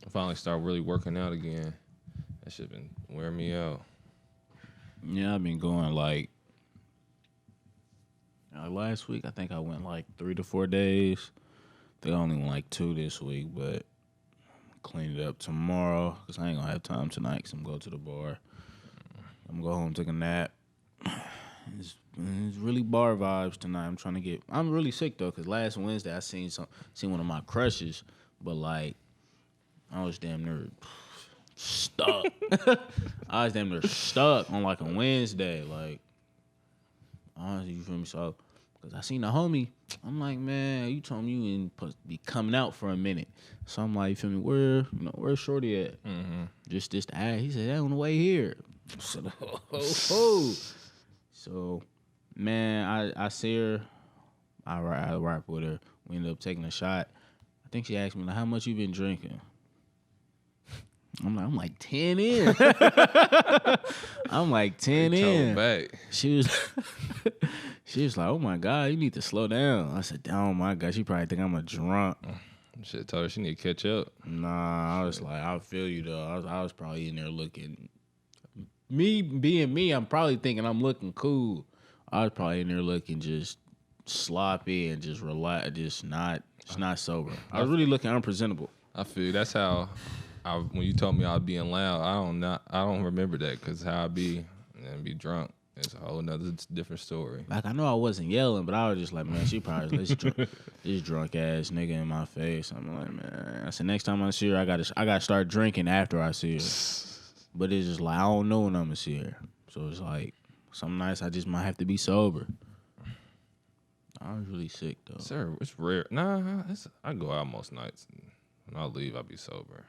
I finally started really working out again. That shit been wearing me out. Yeah, I've been going like last week. I think I went like 3 to 4 days. I think I only went like 2 this week, but clean it up tomorrow because I ain't gonna have time tonight because I'm going to the bar. I'm gonna go home, take a nap. It's really bar vibes tonight. I'm really sick though because last Wednesday I seen one of my crushes, but like I was damn near stuck. I was damn near stuck on like a Wednesday. Like, honestly, you feel me? So, because I seen the homie, I'm like, man, you told me you ain't supposed to be coming out for a minute. So I'm like, you feel me? Where's Shorty at? Mm-hmm. Just to ask. He said, on the way here. So, man, I see her. I rap with her. We ended up taking a shot. I think she asked me, like, how much you been drinking? I'm like 10 in. I'm like 10 in. Back. She was like, oh my God, you need to slow down. I said, oh my God, she probably think I'm a drunk. Shit, told her she need to catch up. Nah, I was like, I feel you though. I was probably in there looking. Me being me, I'm probably thinking I'm looking cool. I was probably in there looking just sloppy and just relaxed, just not sober. I was really looking unpresentable. I feel you. That's how. When you told me I was being loud, I don't remember that because how I be and be drunk. It's a whole nother different story. Like I know I wasn't yelling, but I was just like, man, she probably this drunk ass nigga in my face. I'm like, man. I said next time I see her, I gotta start drinking after I see her. But it's just like I don't know when I'm gonna see her, so it's like some nights I just might have to be sober. I was really sick though. Sir, it's rare. Nah, I go out most nights. When I leave, I'll be sober.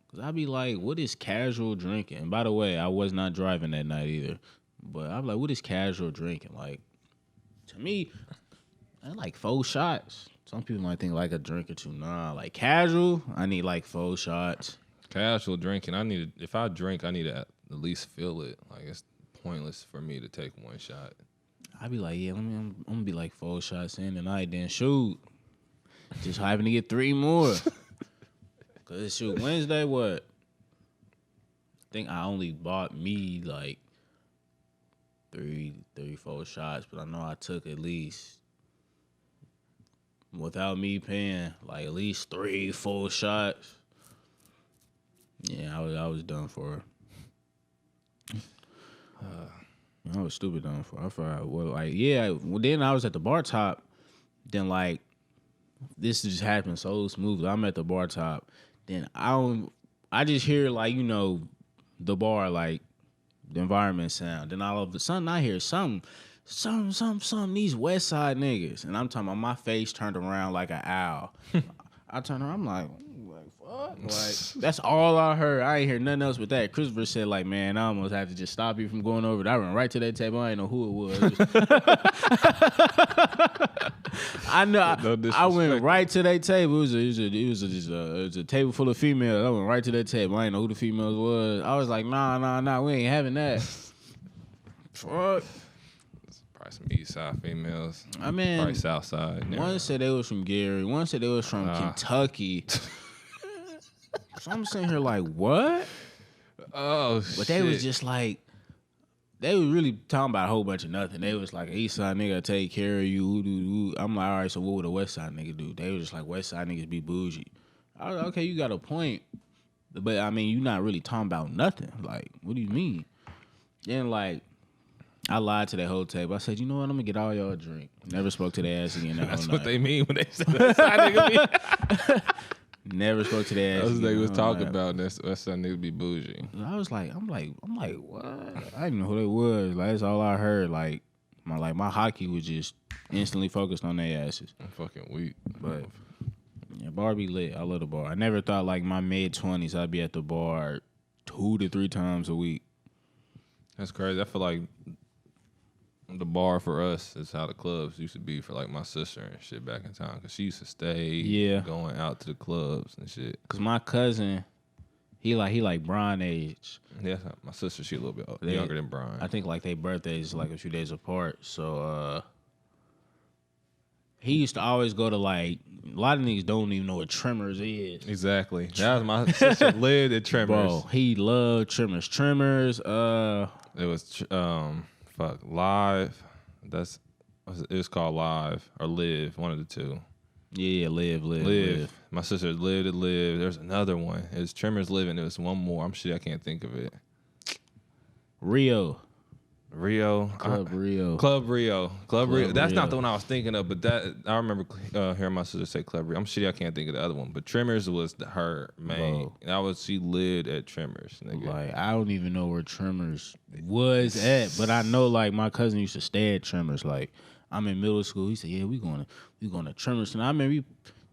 Cause I be like, what is casual drinking? And by the way, I was not driving that night either. But I'm like, what is casual drinking? Like, to me, I like 4 shots. Some people might think like a drink or two. Nah, like casual, I need like 4 shots. Casual drinking, if I drink, I need to at least feel it. Like it's pointless for me to take 1 shot. I be like, yeah, I'm gonna be like 4 shots in tonight, then shoot. Just having to get 3 more. Cause shoot, Wednesday what? I think I only bought me like 4 shots, but I know I took at least without me paying like at least 3 full shots. Yeah, I was done for. I was stupid done for. I forgot what then I was at the bar top. Then like this just happened so smoothly. I'm at the bar top. Then I just hear like, the bar, like the environment sound. Then all of a sudden I hear some these West Side niggas. And I'm talking about my face turned around like an owl. I turn around, I'm like, fuck? Like, that's all I heard. I ain't hear nothing else but that. Christopher said, like, man, I almost had to just stop you from going over it. I went right to that table. I didn't know who it was. I know. I went right to that table. It was a table full of females. I went right to that table. I didn't know who the females was. I was like, nah, we ain't having that. Fuck. Probably some East Side females. I mean, probably South Side. One said they was from Gary. One said they was from Kentucky. So I'm sitting here like, what? Oh, shit. But they was just like, they was really talking about a whole bunch of nothing. They was like, East Side nigga take care of you. I'm like, all right, so what would a West Side nigga do? They was just like, West Side niggas be bougie. I was like, okay, you got a point. But, I mean, you not really talking about nothing. Like, what do you mean? Then, like, I lied to that whole table. I said, you know what? I'm going to get all y'all a drink. Never spoke to their ass again that That's whole what night. they mean when they say West Side nigga be. Never spoke to their ass That's again. what they was talking about. That's West Side nigga be bougie. I'm like, what? I didn't know who they was. Like, that's all I heard. Like my hockey was just instantly focused on their asses. I'm fucking weak. But yeah, bar be lit. I love the bar. I never thought like my mid-20s I'd be at the bar 2 to 3 times a week. That's crazy. I feel like the bar for us is how the clubs used to be for like my sister and shit back in time. Cause she used to stay going out to the clubs and shit. Cause my cousin, he like Brian age. Yeah, my sister, she a little bit younger than Brian. I think like their birthdays like a few days apart. So he used to always go to like a lot of niggas don't even know what Tremors is. Exactly. That was my sister lived at Tremors. Bro, he loved Tremors. Tremors. It was Live. It was called Live or Live, one of the two. Yeah, live. My sister lived at Live. There's another one. It was Tremors Live, and there was one more. I'm sure I can't think of it. Rio. Club Rio. That's not the one I was thinking of, but that I remember hearing my sister say Club Rio. I'm shitty, I can't think of the other one, but Tremors was her main. She lived at Tremors. Nigga. Like I don't even know where Tremors was at, but I know like my cousin used to stay at Tremors. Like I'm in middle school, he said, "Yeah, we going to Tremors." And I remember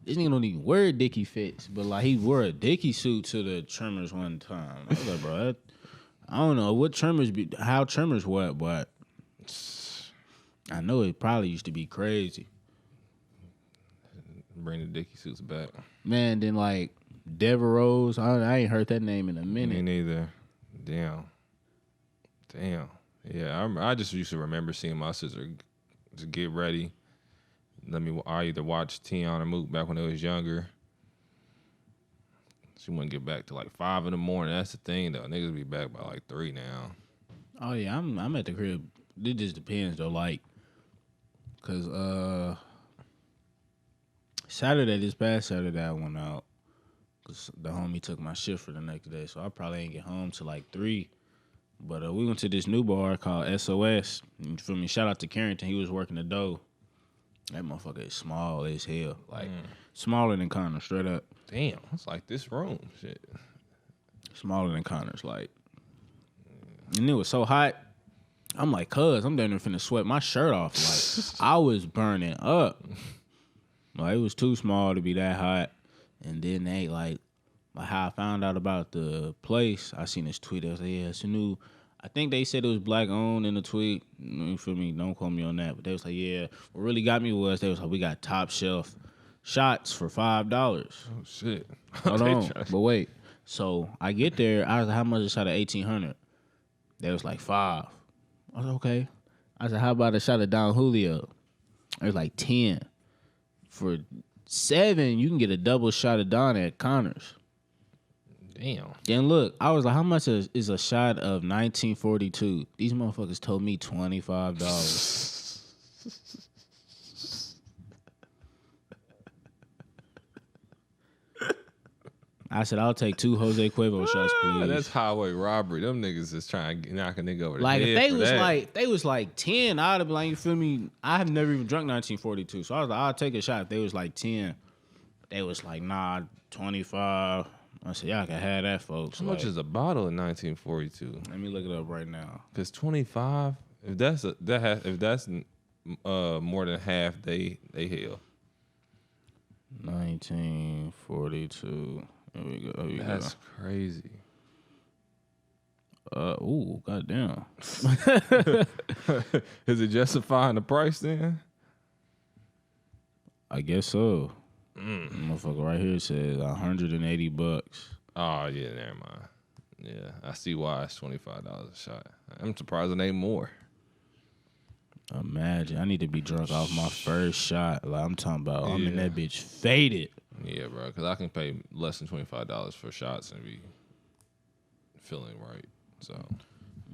this nigga don't even wear Dickie fits, but like he wore a Dickie suit to the Tremors one time. I was like, bro, I don't know what Tremors how Tremors what, but I know it probably used to be crazy. Bring the Dickie suits back. Man, then like Devereaux's, I ain't heard that name in a minute. Me neither. Damn. Yeah, I just used to remember seeing my sister just get ready. I either watch Tyawn or Mook back when I was younger. She wouldn't get back to like 5 a.m. That's the thing though. Niggas be back by like 3 now. Oh yeah, I'm at the crib. It just depends though, like, cause this past Saturday I went out, cause the homie took my shift for the next day, so I probably ain't get home till like 3. But we went to this new bar called SOS. You feel me? Shout out to Carrington. He was working the dough. That motherfucker is small as hell, like smaller than Connor, straight up. Damn, it's like this room, shit. Smaller than Connor's, like. And it was so hot. I'm like, cuz, I'm down there finna sweat my shirt off. Like, I was burning up. Like, it was too small to be that hot. And then they, like how I found out about the place, I seen this tweet. I was like, yeah, it's a new, I think they said it was black owned in the tweet. You feel me? Don't quote me on that. But they was like, yeah. What really got me was they was like, we got top shelf shots for $5. Oh, shit. Hold on. But wait. So I get there. I was like, how much is a shot of 1800? They was like, 5. I was like, okay. I said, how about a shot of Don Julio? It was like 10. For 7, you can get a double shot of Don at Connors. Damn. Then look, I was like, how much is a shot of 1942? These motherfuckers told me $25. I said, I'll take 2 Jose Cuervo shots, please. That's highway robbery. Them niggas is trying to knock a nigga over the head. Like, if they was like 10, I'd have been like, you feel me? I have never even drunk 1942. So I was like, I'll take a shot. If they was like 10, they was like, nah, 25. I said, y'all can have that, folks. How much is a bottle in 1942? Let me look it up right now. Cause 25, if that's more than half, they hell. 1942. There we go. That's crazy. Ooh, goddamn. Is it justifying the price then? I guess so. Motherfucker right here says $180. Oh yeah, never mind. Yeah, I see why it's $25 a shot. I'm surprised it ain't more. Imagine, I need to be drunk off my first shot. Like I'm talking about, I'm in that bitch faded. Yeah, bro, because I can pay less than $25 for shots and be feeling right. So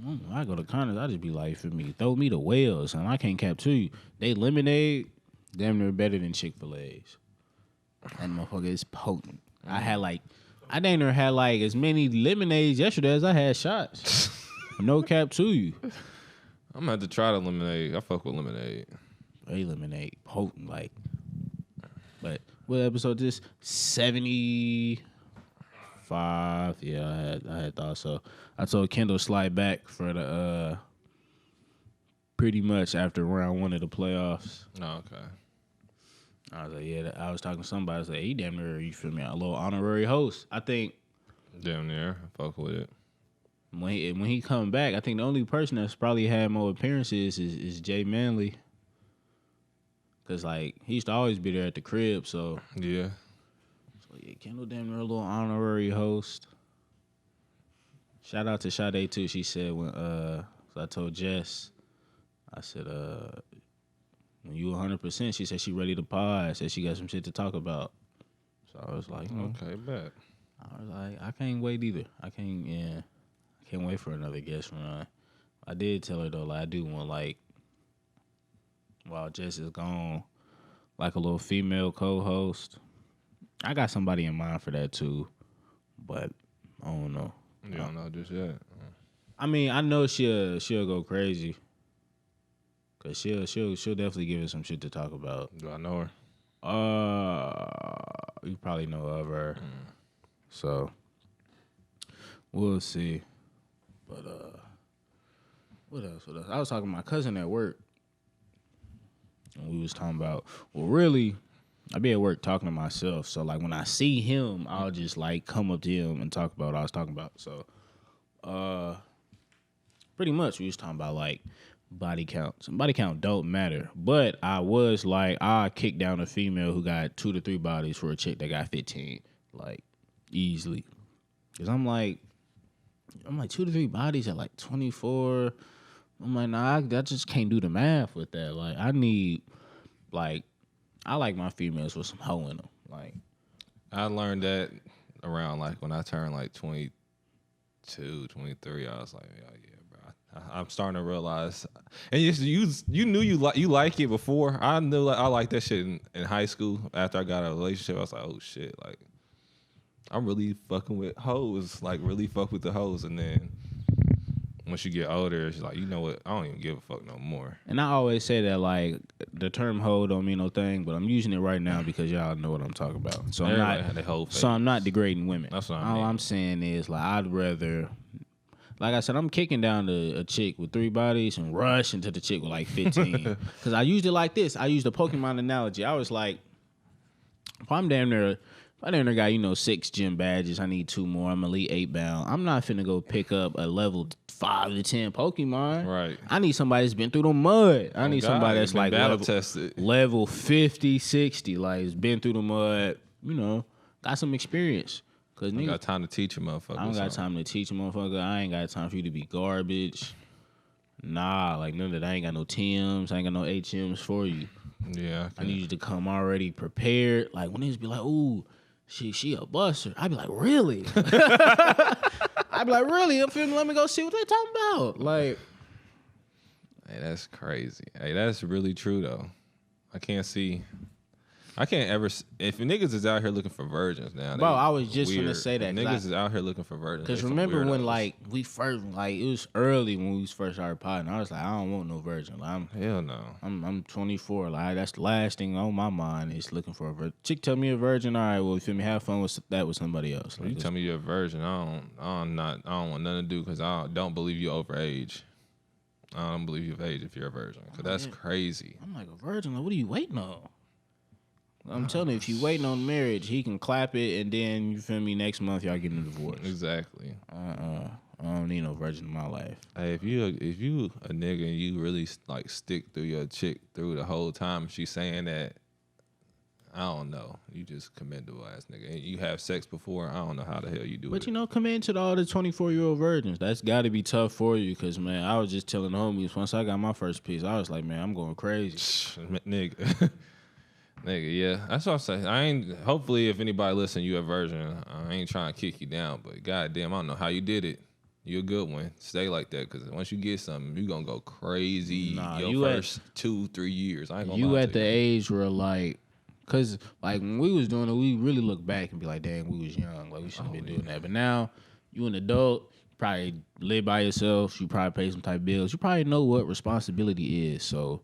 when I go to Connors, I just be like, for me, throw me the whales, and I can't cap to you. They lemonade, damn near better than Chick-fil-A's. That motherfucker is potent. I damn near had like as many lemonades yesterday as I had shots. No cap to you. I'm gonna have to try the lemonade. I fuck with lemonade. Hey, lemonade, potent like. But what episode is this? 75. Yeah, I had thought so. I told Kendall slide back for the pretty much after round 1 of the playoffs. Oh, okay. I was like, yeah. I was talking to somebody. I was like, he damn near, you feel me? A little honorary host. I think. Damn near. I fuck with it. When he come back, I think the only person that's probably had more appearances is Jay Manley. Cause like he used to always be there at the crib, so yeah. So yeah, Kendall damn near a little honorary host. Shout out to Sade too. She said when so I told Jess, I said when you 100%, she said she ready to pod. Said she got some shit to talk about. So I was like, okay, bet. I was like, I can't wait either. I can't wait for another guest run. I did tell her though, like I do want like while Jess is gone, like a little female co-host. I got somebody in mind for that too, but I don't know. You don't know just yet. I mean, I know she'll go crazy, cause she'll definitely give us some shit to talk about. Do I know her? You probably know of her, so we'll see. But what else? I was talking to my cousin at work, and we was talking about. Well, really, I be at work talking to myself. So like when I see him, I'll just like come up to him and talk about what I was talking about. So, pretty much we was talking about like body count. So body count don't matter, but I was like, I kicked down a female who got 2 to 3 bodies for a chick that got 15, like easily. Cause I'm like 2 to 3 bodies at like 24. I'm like, nah, I just can't do the math with that. Like I need, like, I like my females with some hoe in them. Like I learned that around like when I turned like 22, 23. I was like, yeah, bro. I'm starting to realize, and you knew you like it before. I knew I liked that shit in high school. After I got a relationship, I was like, oh shit, like I'm really fucking with hoes, like really fuck with the hoes. And then once you get older, it's like, you know what, I don't even give a fuck no more. And I always say that like the term hoe don't mean no thing, but I'm using it right now because y'all know what I'm talking about. So I'm not degrading women. That's what I mean. All I'm saying is like I'd rather, like I said, I'm kicking down a chick with 3 bodies and rush into the chick with like 15. Because I used it like this. I used the Pokemon analogy. I was like, if I damn near got, 6 gym badges, I need 2 more. I'm Elite 8 bound. I'm not finna go pick up a level 5 to 10 Pokemon. Right. I need somebody that's been through the mud. I need somebody that's like level 50, 60. Like, has been through the mud, got some experience. Cause I got time to teach a motherfucker. I don't got time to teach a motherfucker. I ain't got time for you to be garbage. Nah, like none of that. I ain't got no Tims. I ain't got no HMs for you. Yeah. I need you to come already prepared. Like when niggas be like, ooh, she a buster. I be like, really? I be like, really? Let me go see what they talking about. Like, hey, that's crazy. Hey, that's really true though. I can't ever. If niggas is out here looking for virgins now, bro, I was just gonna say that. Niggas is out here looking for virgins. Because remember when like we first, like it was early when we first started potting. I was like, I don't want no virgin. Like, hell no. I'm 24. Like that's the last thing on my mind is looking for a virgin. Chick tell me a virgin. All right, well, you feel me? Have fun with that with somebody else. Like, you tell me you're a virgin. I don't want nothing to do because I don't believe you overage. I don't believe you of age if you're a virgin. Cause that's crazy. I'm like a virgin. Like, what are you waiting on? I'm telling you, if you waiting on marriage, he can clap it, and then, you feel me, next month y'all getting a divorce. Exactly. I don't need no virgin in my life. Hey, if you a nigga and you really like stick through your chick through the whole time, she's saying that, I don't know, you just commendable ass nigga. And you have sex before, I don't know how the hell you do it. But commend to all the 24-year-old virgins. That's got to be tough for you, because, man, I was just telling the homies, once I got my first piece, I was like, man, I'm going crazy. Nigga. Nigga, yeah. That's what I'm saying. Hopefully if anybody listen, you a virgin. I ain't trying to kick you down, but goddamn, I don't know how you did it. You a good one. Stay like that, because once you get something, you gonna go crazy your first 2-3 years. I ain't gonna lie to you. At the age where like, cause like when we was doing it, we really look back and be like, damn, we was young. Like we shouldn't have been doing that. But now you an adult, you probably live by yourself, you probably pay some type of bills. You probably know what responsibility is. So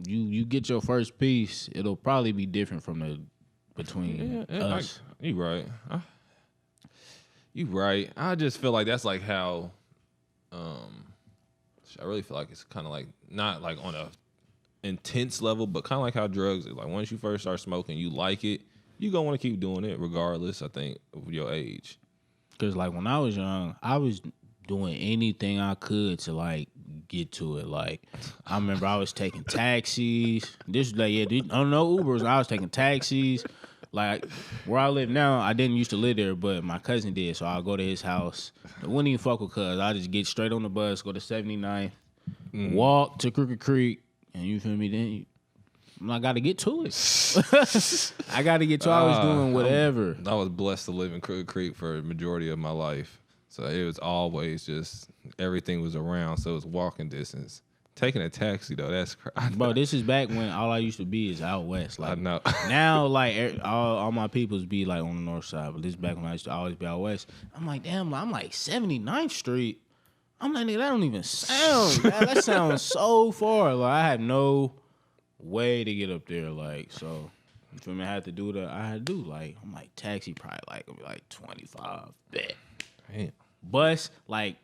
you get your first piece, it'll probably be different from between us. You right. You right. I just feel like that's like how I really feel like it's kind of like not like on a intense level, but kind of like how drugs is. Like once you first start smoking, you like it, you gonna want to keep doing it regardless, I think, of your age. Because like when I was young, I was doing anything I could to like get to it. Like I remember I was taking taxis. This was like I don't know Ubers. I was taking taxis. Like where I live now, I didn't used to live there, but my cousin did. So I'll go to his house. I wouldn't even fuck with cuz. I just get straight on the bus, go to 79th, walk to Crooked Creek, And you feel me? Then I got to get to it. I got to get to it. I was doing whatever. I was blessed to live in Crooked Creek for a majority of my life. So it was always just, everything was around. So it was walking distance. Taking a taxi, though, that's crazy. Bro, this is back when all I used to be is out west. Like, I know. Now, like, all my peoples be, like, on the north side. But this is back when I used to always be out west. I'm like, damn, I'm like 79th Street. I'm like, nigga, that don't even sound. that sounds so far. Like, I had no way to get up there. Like, so, you feel me? I had to do what I had to do. Like, I'm like, taxi probably, like 25. Bet. Damn. Bus, like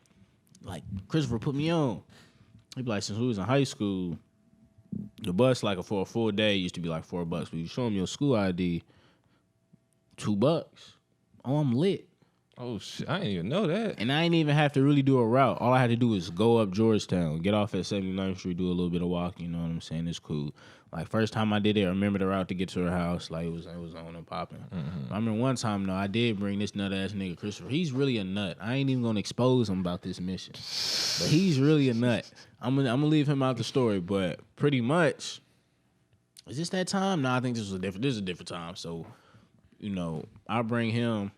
Christopher put me on. He'd be like, since we was in high school, the bus, like, for a full day used to be like $4. But you show them your school ID, $2. Oh, I'm lit. Oh, shit. I didn't even know that. And I didn't even have to really do a route. All I had to do was go up Georgetown, get off at 79th Street, do a little bit of walking, you know what I'm saying? It's cool. Like, first time I did it, I remember the route to get to her house. Like, it was on and popping. Mm-hmm. I remember one time, though, I did bring this nut-ass nigga, Christopher. He's really a nut. I ain't even going to expose him about this mission. But he's really a nut. I'm gonna leave him out the story, but pretty much, is this that time? No, I think this is a different time. So, you know, I bring him.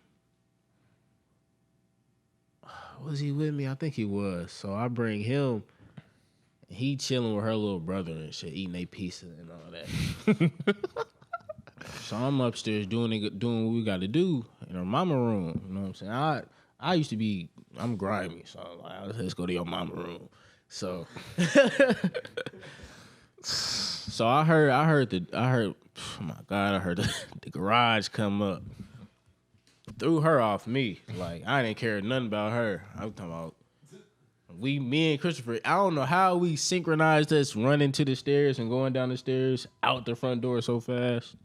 Was he with me? I think he was. So I bring him. He chilling with her little brother and shit, eating a pizza and all that. So I'm upstairs doing what we got to do in her mama room. You know what I'm saying? I used to be, I'm grimy, so I'm like, let's go to your mama room. So, I heard, oh my God, I heard the garage come up. Threw her off me. Like, I didn't care nothing about her. I'm talking about me and Christopher, I don't know how we synchronized us running to the stairs and going down the stairs out the front door so fast.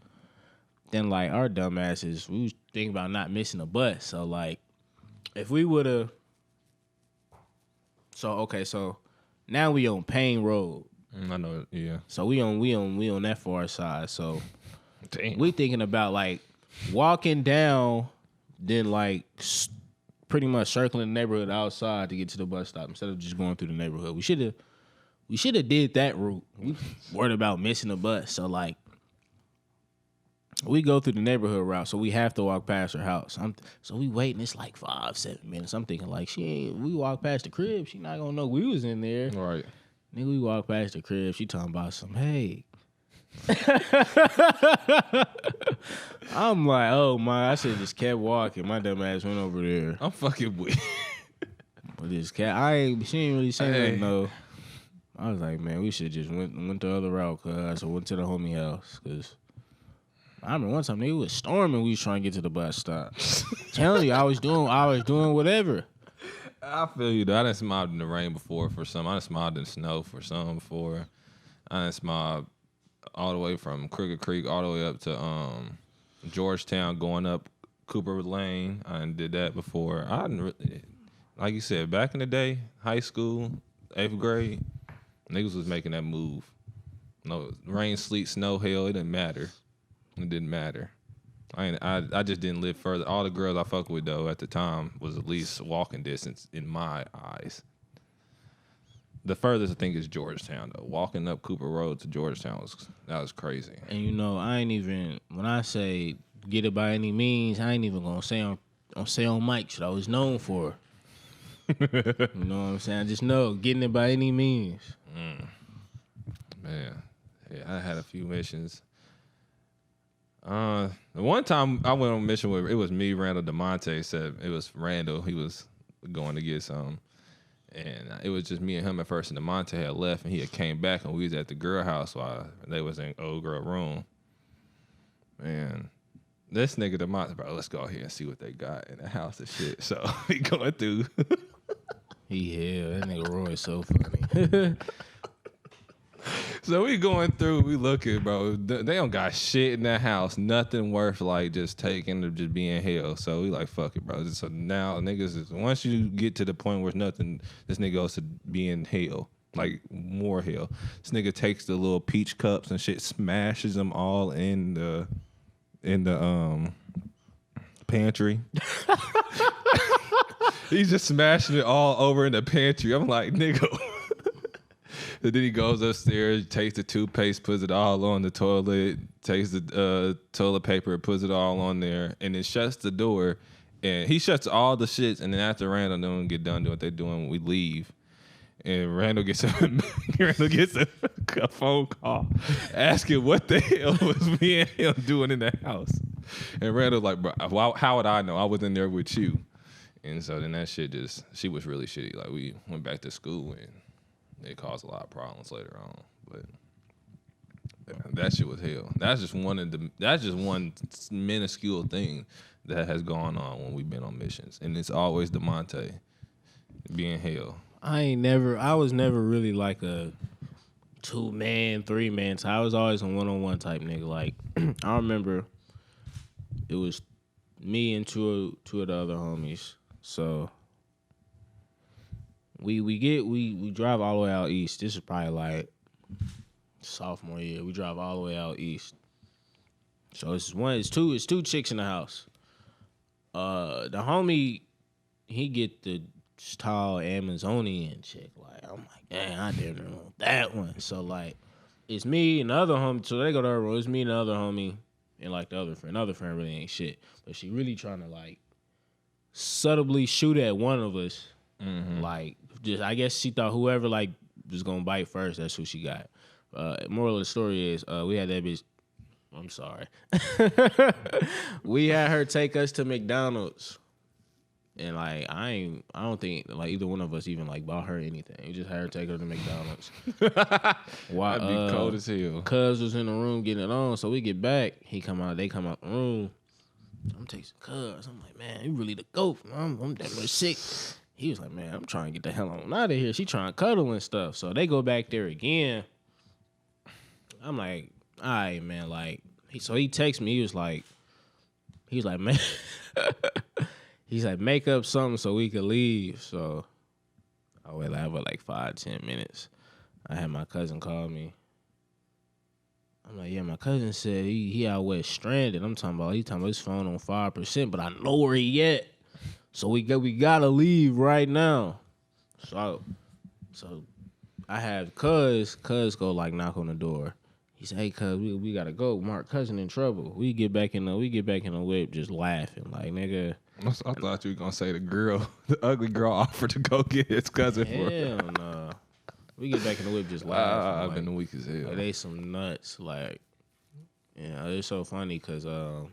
Then, like, our dumb asses, we was thinking about not missing a bus. So, like, if we would have... So now we on Payne Road. I know, yeah. So we on that far side. So damn. We thinking about, like, walking down, then, like, pretty much circling the neighborhood outside to get to the bus stop instead of just going through the neighborhood. We should have did that route. We worried about missing a bus. So, like, we go through the neighborhood route, so we have to walk past her house. So we waiting. It's like 5-7 minutes. I'm thinking, like, we walk past the crib. She not gonna know we was in there. Right. Nigga, we walk past the crib. She talking about some, hey. I'm like, oh my, I should have just kept walking. My dumb ass went over there. I'm fucking weak. But this cat, she ain't really saying nothing, though. I was like, man, we should just went the other route, cuz. I went to the homie house, cuz I remember one time nigga was storming. We was trying to get to the bus stop. Telling you, I was doing whatever. I feel you though. I done smiled in the rain before for some. I done smiled in the snow for some before. I done smiled all the way from Crooked Creek all the way up to Georgetown, going up Cooper Lane. I done did that before. I didn't really, like you said, back in the day, high school, 8th grade, niggas was making that move. No rain, sleet, snow, hail, it didn't matter. It didn't matter. I just didn't live further. All the girls I fucked with, though, at the time was at least walking distance in my eyes. The furthest I think is Georgetown, though. Walking up Cooper Road to Georgetown was crazy. And you know, when I say get it by any means, I ain't even gonna say on mic what I was known for. You know what I'm saying? I just know getting it by any means. Man, yeah, I had a few missions. The one time I went on a mission where it was me, Randall, DeMonte said it was Randall. He was going to get some. And it was just me and him at first, and DeMonte had left, and he had came back, and we was at the girl house while they was in old girl room. Man, this nigga DeMonte, bro, let's go here and see what they got in the house and shit. So he going through. That nigga Roy is so funny. So we going through, we looking, bro. They don't got shit in that house. Nothing worth like just taking to just being hell. So we like, fuck it, bro. So now niggas, once you get to the point where it's nothing, this nigga goes to being hell, like more hell. This nigga takes the little peach cups and shit, smashes them all in the pantry. He's just smashing it all over in the pantry. I'm like, nigga. And then he goes upstairs, takes the toothpaste, puts it all on the toilet, takes the toilet paper, puts it all on there, and then shuts the door. And he shuts all the shits, and then after Randall and them get done doing what they're doing, we leave. And Randall gets a phone call asking what the hell was me and him doing in the house. And Randall like, bro, how would I know? I was in there with you. And so then that shit she was really shitty. Like we went back to school and it caused a lot of problems later on. But that shit was hell. That's just one minuscule thing that has gone on when we've been on missions. And it's always DeMonte being hell. I was never really like a 2-man, 3-man. So I was always a one-on-one type nigga. Like I remember it was me and two of the other homies. So we drive all the way out east. This is probably like sophomore year. We drive all the way out east. So it's two chicks in the house. The homie, he get the tall Amazonian chick. Like, I'm like, dang, I didn't know that one. So, like, it's me and the other homie. So they go to her room. It's me and the other homie and, like, the other friend. The other friend really ain't shit. But she really trying to, like, subtly shoot at one of us. Mm-hmm. Like, just, I guess she thought whoever, like, was going to bite first, that's who she got. Moral of the story is we had that bitch. I'm sorry. We had her take us to McDonald's. And like I don't think like either one of us even like bought her anything. We just had her take her to McDonald's. That'd be cold as hell. Cuz was in the room getting it on, so we get back. They come out the room. I'm texting Cuz. I'm like, man, you really the GOAT. I'm that much sick. He was like, man, I'm trying to get the hell on out of here. She trying to cuddle and stuff. So they go back there again. I'm like, all right, man. Like, so he texts me. He was like, man. He's like, make up something so we could leave. So I wait like 5-10 minutes. I had my cousin call me. I'm like, yeah, my cousin said he out west stranded. He talking about his phone on 5%, but I know where he at. So we gotta leave right now. So I have cuz go like knock on the door. He said, hey, cuz, we gotta go. Mark cousin in trouble. We get back in the whip just laughing. Like, nigga. I thought you were gonna say the ugly girl offered to go get his cousin for hell no. We get back in the whip just laughing. I've been weak as hell. Like, they some nuts. Like, yeah, it's so funny because I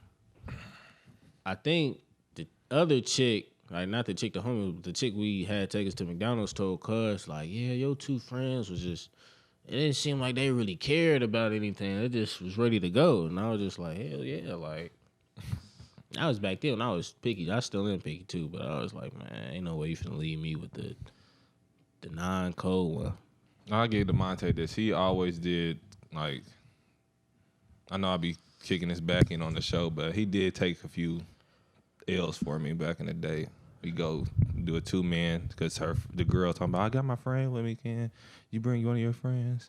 think the other chick, like not the chick, the homie, but the chick we had take us to McDonald's told cuz, like, yeah, your two friends was just, it didn't seem like they really cared about anything. They just was ready to go. And I was just like, hell yeah, like, I was back then when I was picky. I still am picky too, but I was like, man, ain't no way you finna leave me with the non-cold one. I gave DeMonte this. He always did, like, I know I be kicking his back in on the show, but he did take a few L's for me back in the day. We go do a 2-man because the girl talking about, I got my friend with me, Ken. You bring one of your friends.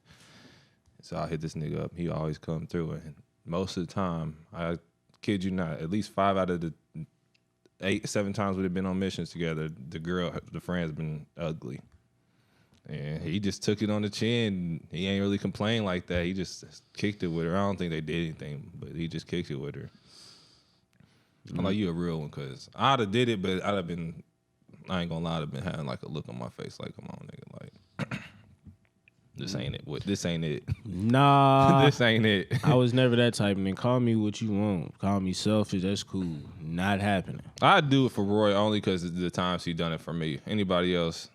So I hit this nigga up. He always come through. And most of the time, I kid you not, at least 5 out of the 7 times we've been on missions together, the friend's been ugly. And he just took it on the chin. He ain't really complained like that. He just kicked it with her. I don't think they did anything, but he just kicked it with her. I'm like, you a real one, because I'd have did it, but I'd have been, I ain't gonna lie, I'd have been having like a look on my face like, come on, nigga, like, this ain't it. This ain't it. Nah. This ain't it. I was never that type, man. Call me what you want. Call me selfish, that's cool. Not happening. I'd do it for Roy only because of the times he done it for me. Anybody else,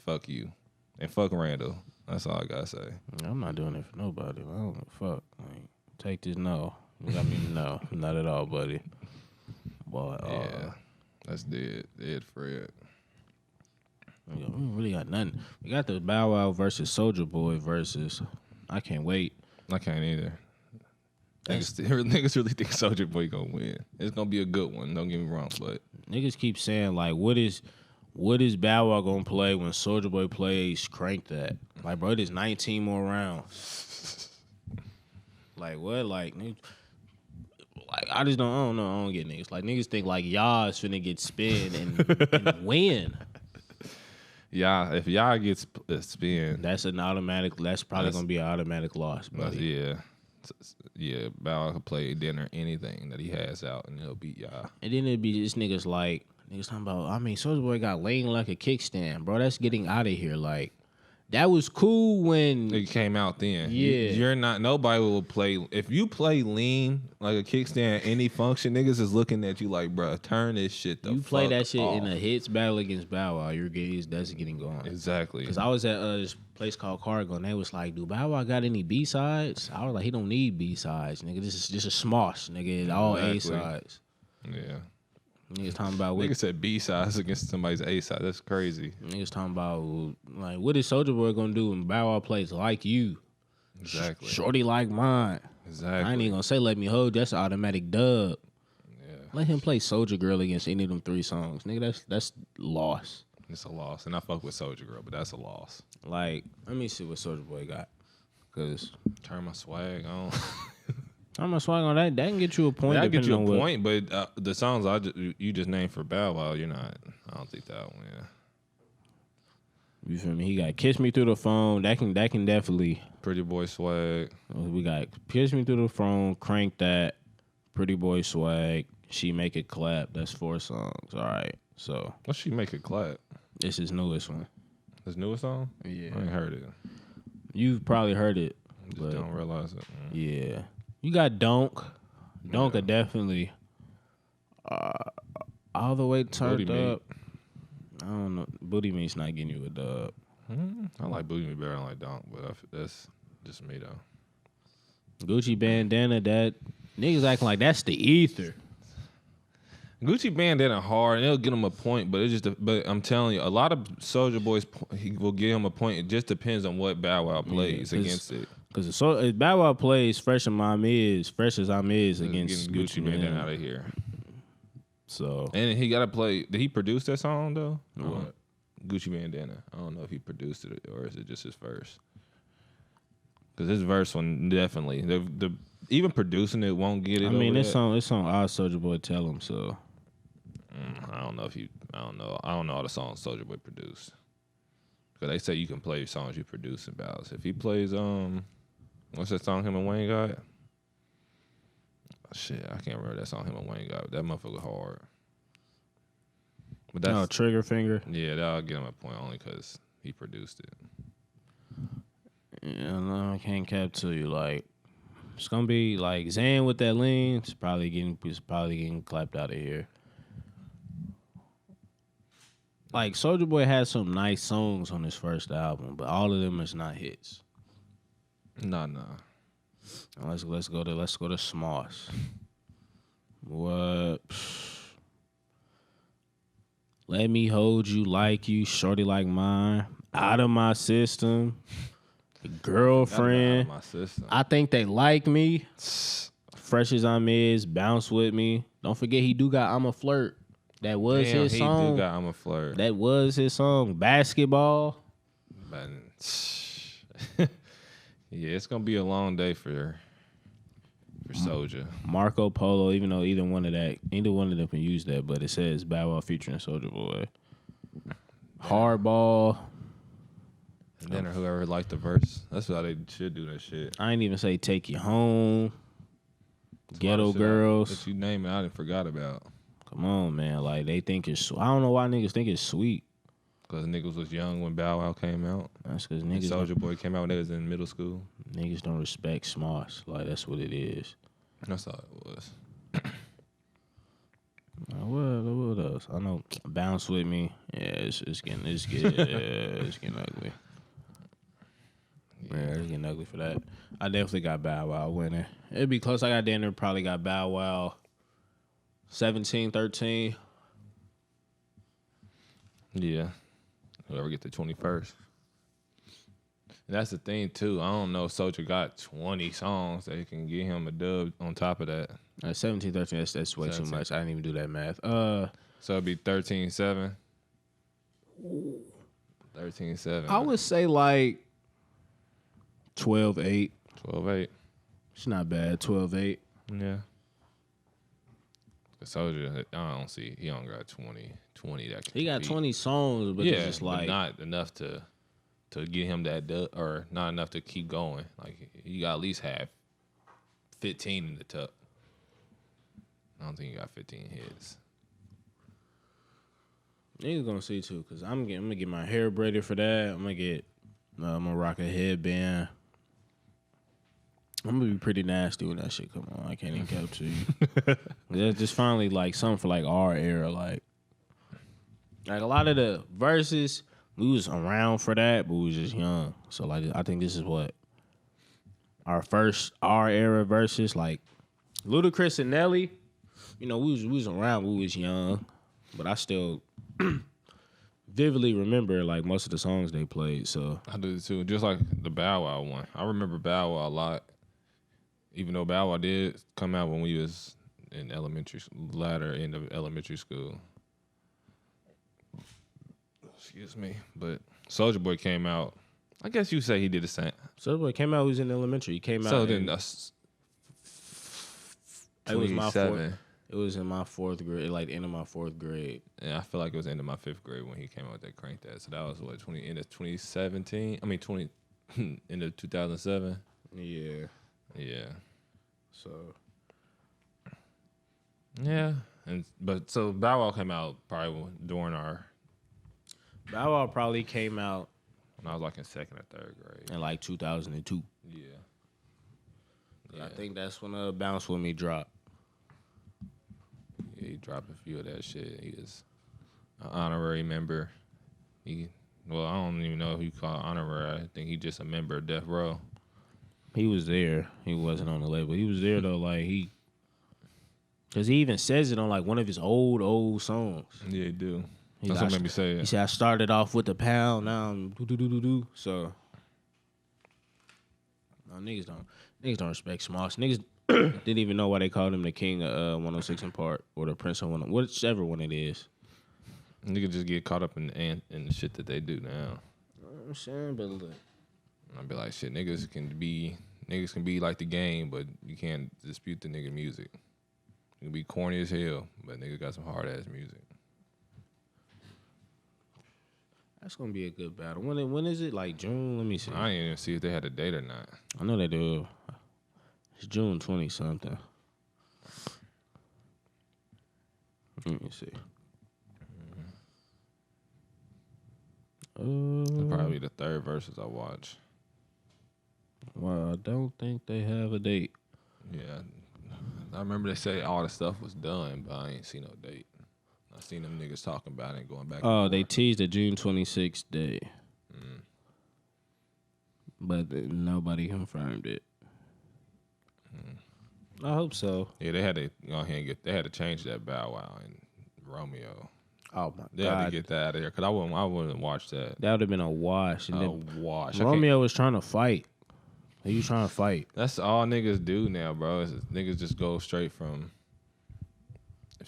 fuck you. And fuck Randall. That's all I gotta say. I'm not doing it for nobody. I don't give a fuck. Like, take this no. I mean, no, not at all, buddy. Boy, yeah, that's dead. Dead Fred. We really got nothing. We got the Bow Wow versus Soulja Boy versus. I can't wait. I can't either. Niggas really think Soulja Boy gonna win. It's gonna be a good one. Don't get me wrong, but niggas keep saying like, what is Bow Wow gonna play when Soulja Boy plays Crank That? Like, bro, it is 19 more rounds. Like what? Like I just don't know. I don't get niggas. Like niggas think like y'all is finna get spin and win. Yeah, if y'all gets spin, that's an automatic. That's probably gonna be an automatic loss, buddy. Yeah. Bow Wow could play dinner anything that he has out, and he'll beat y'all. And then it'd be just niggas talking about. I mean, Soulja Boy got laying like a kickstand, bro. That's getting out of here. Like, that was cool when it came out then. Yeah, you're not. Nobody will play if you play lean like a kickstand. Any function, niggas is looking at you like, bro, turn this shit. You play that shit off. in a hits battle against Bow Wow. that's getting going. Exactly. Because I was at this place called Cargo, and they was like, "Do Bow Wow got any B sides?" I was like, "He don't need B sides, nigga. This is just a smosh, nigga. All A sides." Yeah. Niggas talking about niggas said B sides against somebody's A side. That's crazy. Niggas talking about like, what is Soulja Boy gonna do when Bow Wow plays like you? Exactly. Shorty like mine. Exactly. I ain't even gonna say let me hold. That's an automatic dub. Yeah. Let him play Soulja Girl against any of them 3 songs, nigga. That's loss. It's a loss, and I fuck with Soulja Girl, but that's a loss. Like, let me see what Soulja Boy got, cause turn my swag on. Turn my swag on that can get you a point. That get you a point, but the songs you just named for Bow Wow, you're not. I don't think that one. Yeah. You feel me? He got Kiss Me Through the Phone. That can definitely. Pretty Boy Swag. We got Kiss Me Through the Phone, Crank That, Pretty Boy Swag, She Make It Clap. That's 4 songs. All right. So. What's She Make It Clap? This is newest one. His newest song? Yeah. I ain't heard it. You've probably heard it. Just don't realize it. Yeah. You got Donk. Donk are definitely all the way turned up. I don't know. Booty Meat's not getting you a dub. I like Booty Meat better than I like Donk, but that's just me though. Gucci Bandana, that niggas acting like that's the ether. Gucci Bandana hard, and it'll get him a point, but but I'm telling you, a lot of Soulja Boys he will give him a point. It just depends on what Bow Wow plays against it. Because if Bow Wow plays fresh as I'm is against Gucci Bandana out of here. So and he got to play. Did he produce that song though? What? Gucci Bandana. I don't know if he produced it or is it just his verse. Because his verse one definitely the even producing it won't get it. I mean, it's on our Soulja Boy Tell Him. So I don't know. I don't know all the songs Soulja Boy produced. Because they say you can play songs you produce in battles. If he plays what's that song him and Wayne got? Shit, I can't remember that song him and Wayne got. That motherfucker hard. But that's Trigger Finger. Yeah, that'll get him a point only because he produced it. Yeah, no, I can't cap to you. Like, it's gonna be like Zan with that lean. It's probably getting clapped out of here. Like, Soulja Boy had some nice songs on his first album, but all of them is not hits. Nah. Let's go to Smosh. What? Let Me Hold You Like You, Shorty Like Mine, Out of My System, Girlfriend. Out of my system. I Think They Like Me, Fresh as I'm Is, Bounce With Me. Don't forget he do got I'm a Flirt. That was his song. He do got I'm a Flirt. That was his song. Basketball. Yeah, it's gonna be a long day for Soulja. Marco Polo, even though either one of them can use that, but it says Bow Wow featuring Soulja Boy. Hardball. And then whoever liked the verse. That's how they should do that shit. I ain't even say Take You Home. Ghetto Girls. That you name it, I didn't forgot about. Come on, man. Like, they think it's... I don't know why niggas think it's sweet. Because niggas was young when Bow Wow came out. That's because niggas... Soulja Boy came out when they was in middle school. Niggas don't respect Smosh. Like, that's what it is. That's all it was. What else? I know Bounce With Me. Yeah, it's getting ugly. Yeah, it's getting ugly for that. I definitely got Bow Wow winning. It'd be close. I got down there, probably got Bow Wow 17-13. Yeah. Whoever get the 21st. And that's the thing, too. I don't know if Soulja got 20 songs that can get him a dub on top of that. 17-13, that's way too much. I didn't even do that math. So it'd be 13-7. 13-7. I would say like 12-8. 12-8. It's not bad. 12-8. Yeah. Soulja, I don't see. He don't got 20 that can He got compete. 20 songs, but it's just but like not enough to get him or not enough to keep going. Like he got at least have 15 in the tuck. I don't think he got 15 hits. Niggas gonna see too, cause I'm gonna get my hair braided for that. I'm gonna rock a headband. I'm gonna be pretty nasty when that shit come on. I can't even cap to you. That's just finally like something for like our era. Like a lot of the verses, we was around for that, but we was just young. So like I think this is what our era verses, like Ludacris and Nelly. You know, we was around, we was young, but I still vividly remember like most of the songs they played. So I do too. Just like the Bow Wow one. I remember Bow Wow a lot. Even though Bow Wow did come out when we was in latter end of elementary school. Excuse me. But Soulja Boy came out. I guess you say he did the same. Soulja Boy came out, he was in elementary. He came out. So then it was my fourth. It was in my fourth grade, like the end of my fourth grade. Yeah, I feel like it was the end of my fifth grade when he came out with that Crank That. So that was what, end of 2017? I mean, end of 2007? Yeah. Yeah. So. Yeah. So Bow Wow came out probably during our. Bow Wow probably came out when I was like in second or third grade. In like 2002. Yeah. I think that's when Bounce With Me dropped. Yeah, he dropped a few of that shit. He is an honorary member. I don't even know who you call honorary. I think he just a member of Death Row. He was there. He wasn't on the label. He was there though, like because he even says it on like one of his old songs. Yeah, he do. That's what made me say it. He said, I started off with the pound, now I'm do. So no, niggas don't respect Smalls. Niggas didn't even know why they called him the king of 106 and Park or the prince of 106, whichever one it is. Niggas just get caught up in the shit that they do now. You know what I'm saying, but look. I'd be like, shit, niggas can be like the game, but you can't dispute the nigga music. You can be corny as hell, but niggas got some hard ass music. That's gonna be a good battle. When is it? Like June? Let me see. I ain't even see if they had a date or not. I know they do. It's June 20 something. Let me see. Probably the third verses I watch. Well, I don't think they have a date. Yeah, I remember they say all the stuff was done, but I ain't seen no date. I seen them niggas talking about it and going back. Oh, they teased the June 26th day, but nobody confirmed it. I hope so. Yeah, they had to go ahead and they had to change that Bow Wow and Romeo. Oh my they God! Had to get that out of there because I wouldn't watch that. That would have been a wash. Wash. Romeo was trying to fight. He was trying to fight. That's all niggas do now, bro. Niggas just go straight from.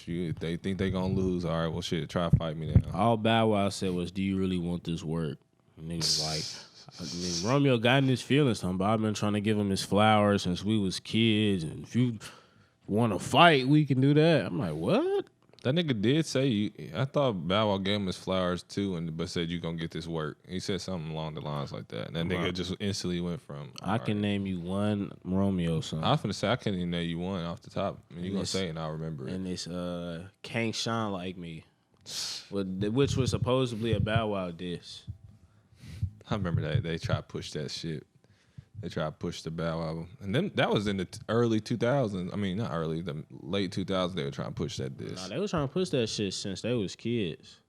If they think they gonna lose, all right, well, shit, try to fight me now. All Bow Wow said was, "Do you really want this work?" And niggas like, Romeo got in his feelings, but I've been trying to give him his flowers since we was kids, and if you want to fight, we can do that. I'm like, what? That nigga did say, I thought Bow Wow gave him his flowers too, but said you gonna get this work. He said something along the lines like that. And that nigga just instantly went from. I can name you one Romeo song. I was gonna say I can't even name you one off the top. I mean, you gonna say it and I'll remember it. And it's Can't Shine Like Me, which was supposedly a Bow Wow diss. I remember that they tried to push that shit. They tried to push the Bow Wow, and then that was in the early 2000s. I mean, not early, the late 2000s. They were trying to push that diss. Nah, they was trying to push that shit since they was kids.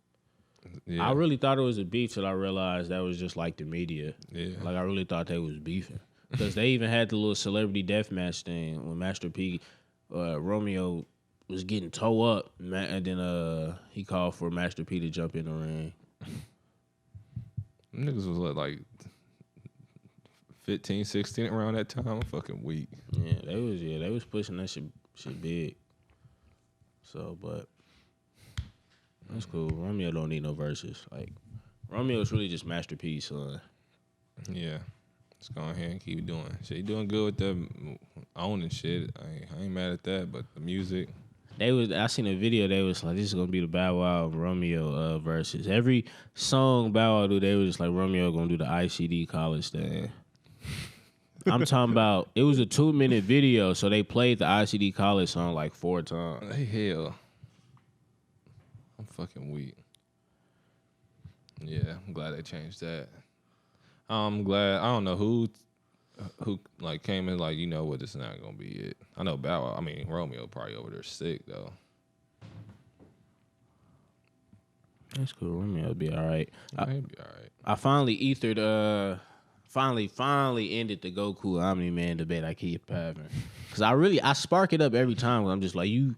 Yeah. I really thought it was a beef till I realized that was just like the media. Yeah, like I really thought they was beefing because they even had the little celebrity deathmatch thing when Master P, Romeo was getting toe up, and then he called for Master P to jump in the ring. Niggas was like 15, 16 around that time. I'm fucking weak. Yeah, they was pushing that shit big. So, but that's cool. Romeo don't need no verses. Like Romeo's really just Master P's son. Yeah. Let's go ahead and keep doing. Shit, he doing good with the owning shit. I ain't mad at that, but the music. I seen a video. They was like, this is gonna be the Bow Wow and Romeo versus. Every song Bow Wow do, they was just like Romeo gonna do the ICD college thing. I'm talking about. It was a 2-minute video, so they played the ICD college song like 4 times. Hell, I'm fucking weak. Yeah, I'm glad they changed that. I'm glad. I don't know who like came in like, you know what, this is not gonna be it. I know Bow Wow. I mean, Romeo probably over there sick though. That's cool. Romeo will be all right. He'll be all right. I finally ethered. Finally ended the Goku Omni-Man debate I keep having. Cause I spark it up every time. I'm just like you.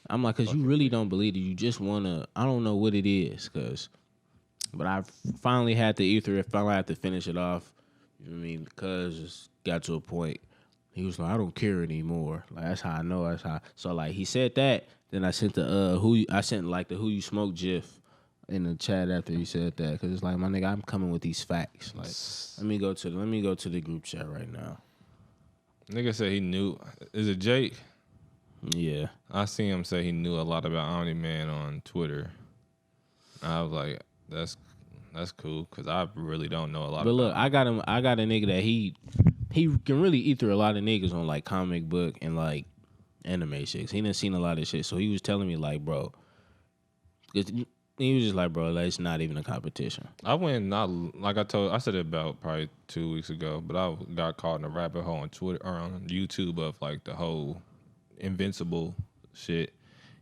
I'm like, cause you really don't believe it. You just wanna. I don't know what it is. But I finally had to ether it. Finally had to finish it off. You know what I mean? Because it got to a point. He was like, I don't care anymore. Like that's how I know. That's how. So like he said that. Then I sent the who you smoke gif in the chat after he said that. Because it's like, my nigga, I'm coming with these facts. Like let me go to the group chat right now. Nigga said he knew. Is it Jake? Yeah. I seen him say he knew a lot about Omni-Man on Twitter. I was like, that's cool, because I really don't know a lot. But look, I got a nigga that he can really ether a lot of niggas on like comic book and like anime shit. He done seen a lot of shit, so he was telling me like, bro, he was just like, bro, like, it's not even a competition. I said it about probably 2 weeks ago, but I got caught in a rabbit hole on Twitter or on YouTube of like the whole Invincible shit.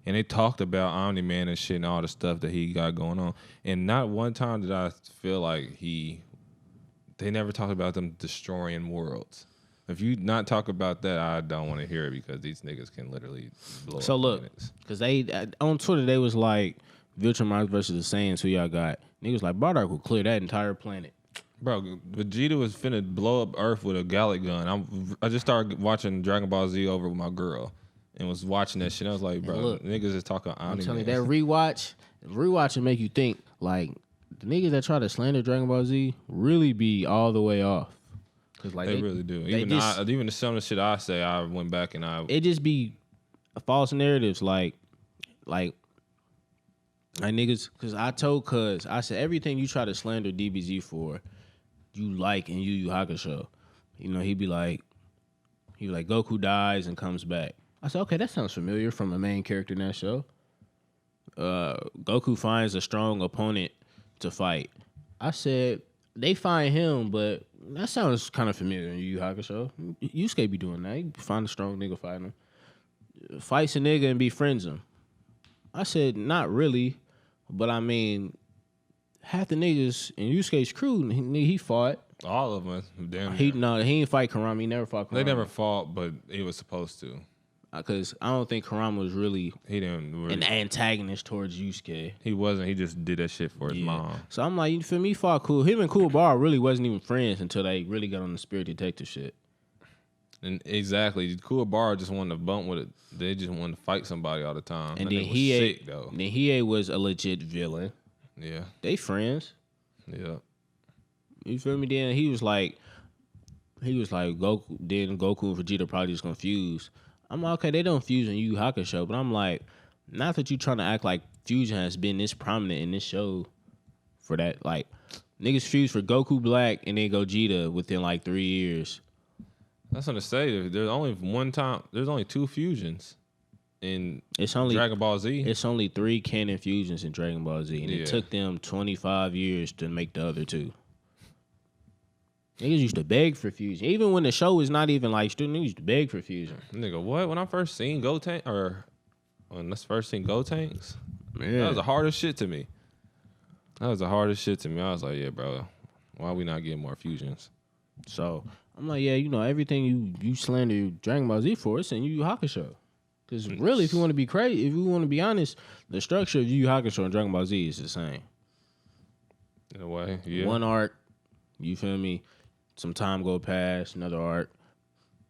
And they talked about Omni-Man and shit and all the stuff that he got going on. And not one time did I feel like they never talked about them destroying worlds. If you not talk about that, I don't want to hear it, because these niggas can literally blow up planets. Because they on Twitter, they was like, Viltrumites versus the Saiyans, who y'all got? Niggas like, Bardock will clear that entire planet. Bro, Vegeta was finna blow up Earth with a Gallic gun. I just started watching Dragon Ball Z over with my girl and was watching that shit. I was like, bro, look, niggas is talking Omni-Man. I'm telling you, that rewatch will make you think, like, the niggas that try to slander Dragon Ball Z really be all the way off. Cause like they really do. Even some of the shit I say, I went back and it just be false narratives, like niggas. Cause I said everything you try to slander DBZ for, you like in Yu Yu Hakusho. You know, he'd be like Goku dies and comes back. I said, okay, that sounds familiar from a main character in that show. Goku finds a strong opponent to fight. I said, they find him, but that sounds kind of familiar in Yu Yu Hakusho. Yusuke be doing that. He find a strong nigga, fight him. Fights a nigga and befriends him. I said, not really, but I mean, half the niggas in Yusuke's crew, he fought. All of them. Damn. He didn't fight Kurama. He never fought Kurama. They never fought, but he was supposed to. Because I don't think Kurama was really an antagonist towards Yusuke. He wasn't. He just did that shit for his mom. So I'm like, you feel me? He fought cool. Him and Kuwabara really wasn't even friends until they really got on the Spirit Detective shit. And exactly, Kuwabara just wanted to bump with it. They just wanted to fight somebody all the time. And then Hiei was a legit villain. Yeah, they friends. Yeah, you feel me? Then he was like Goku. Then Goku and Vegeta probably just confused. I'm like, okay, they don't fuse in Yu Yu Hakusho, but I'm like, not that you trying to act like fusion has been this prominent in this show for that. Like, niggas fuse for Goku Black and then Gogeta within like 3 years. That's what I say. There's only 2 fusions in Dragon Ball Z. It's only 3 canon fusions in Dragon Ball Z, and it took them 25 years to make the other 2. Niggas used to beg for fusion. Even when the show was not even like student, niggas used to beg for fusion. Nigga, what? When I first seen Gotenks, that was the hardest shit to me. I was like, yeah, bro, why we not getting more fusions? So I'm like, yeah, you know, everything you slander Dragon Ball Z for, it's in Yu Yu Hakusho. Because really, if you want to be crazy, if you want to be honest, the structure of Yu Yu Hakusho and Dragon Ball Z is the same. In a way, yeah. One arc, you feel me? Some time go past, another arc.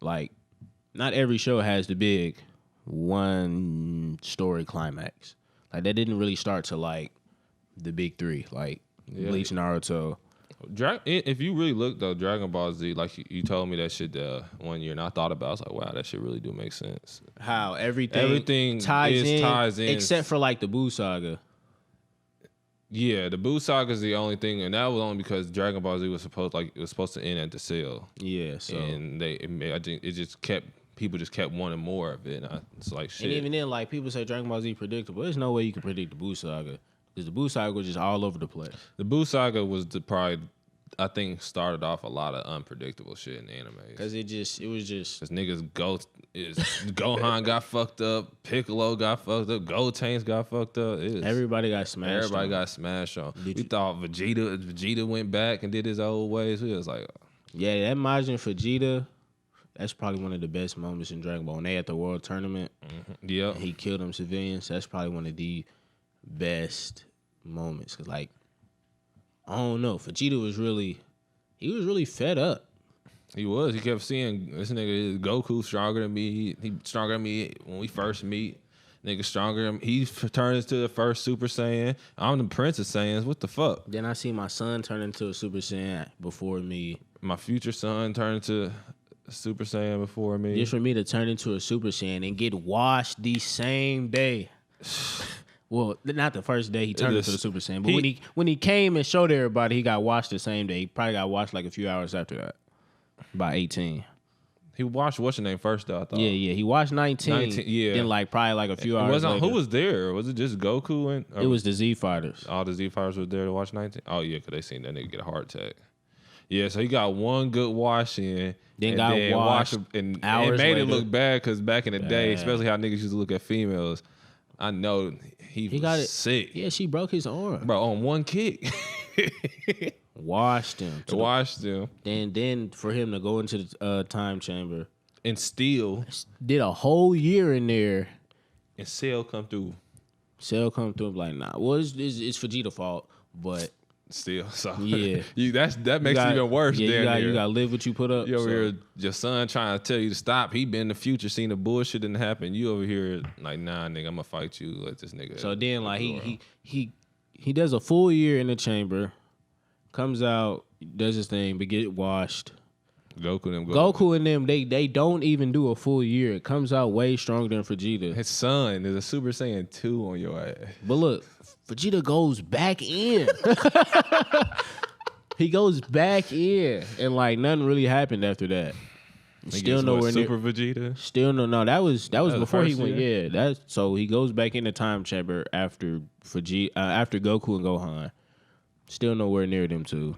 Like, not every show has the big one story climax. Like, that didn't really start to like the big 3, like Bleach, Naruto. If you really look though, Dragon Ball Z, like you told me that shit 1 year, and I thought about it, I was like, wow, that shit really do make sense. How everything ties in, except for like the Buu saga. Yeah, the Buu saga is the only thing, and that was only because Dragon Ball Z was supposed to end at the Cell. Yeah, so and I think it just kept. People just kept wanting more of it. And it's like shit. And even then, like people say Dragon Ball Z predictable. There's no way you can predict the Buu saga because the Buu saga was just all over the place. The Buu saga was I think started off a lot of unpredictable shit in the anime. Because it was just because niggas Gohan got fucked up, Piccolo got fucked up, Gotenks got fucked up. Everybody got smashed. Got smashed on. We thought Vegeta went back and did his old ways. We was like, yeah, that Majin Vegeta. That's probably one of the best moments in Dragon Ball. When they at the World Tournament, yeah, he killed them civilians. That's probably one of the best moments. Cause like, I don't know, Vegeta was really fed up. He was. He kept seeing this nigga Goku stronger than me. He stronger than me when we first meet. Nigga stronger than me. He turned into the first Super Saiyan. I'm the Prince of Saiyans. What the fuck? Then I see my son turn into a Super Saiyan before me. My future son turned into Super Saiyan before me. Just for me to turn into a Super Saiyan and get washed the same day. Well, not the first day he turned into the Super Saiyan, but when he came and showed everybody, he got washed the same day. He probably got washed like a few hours after that. By 18. He watched what's your name first though, I thought. Yeah. He watched 19. Yeah. Then like probably like a few hours later. Who was there? Was it just Goku and it was the Z Fighters. All the Z Fighters were there to watch 19? Oh yeah, because they seen that nigga get a heart attack. Yeah, so he got one good wash in. Then got washed and hours made later. It look bad because back in the day, especially how niggas used to look at females, I know he was sick. Yeah, she broke his arm. Bro, on one kick. Washed him. Then for him to go into the time chamber. And still. Did a whole year in there. And Cell come through. Like, nah. Well, it's Vegeta's fault, but. Still, so yeah, that makes it even worse. Yeah, you gotta live what you put up. You over here, your son trying to tell you to stop. He been in the future, seen the bullshit didn't happen. You over here like, nah, nigga, I'm gonna fight you. Let this nigga. So then, like he does a full year in the chamber, comes out, does his thing, but get washed. Goku and them, they don't even do a full year. It comes out way stronger than Vegeta. His son is a Super Saiyan 2 on your ass. But look, Vegeta goes back in. He goes back in, and like nothing really happened after that. Still nowhere near Super Vegeta. Still no. That was before he went. Year? Yeah, so he goes back in the time chamber after Vegeta, after Goku and Gohan. Still nowhere near them two.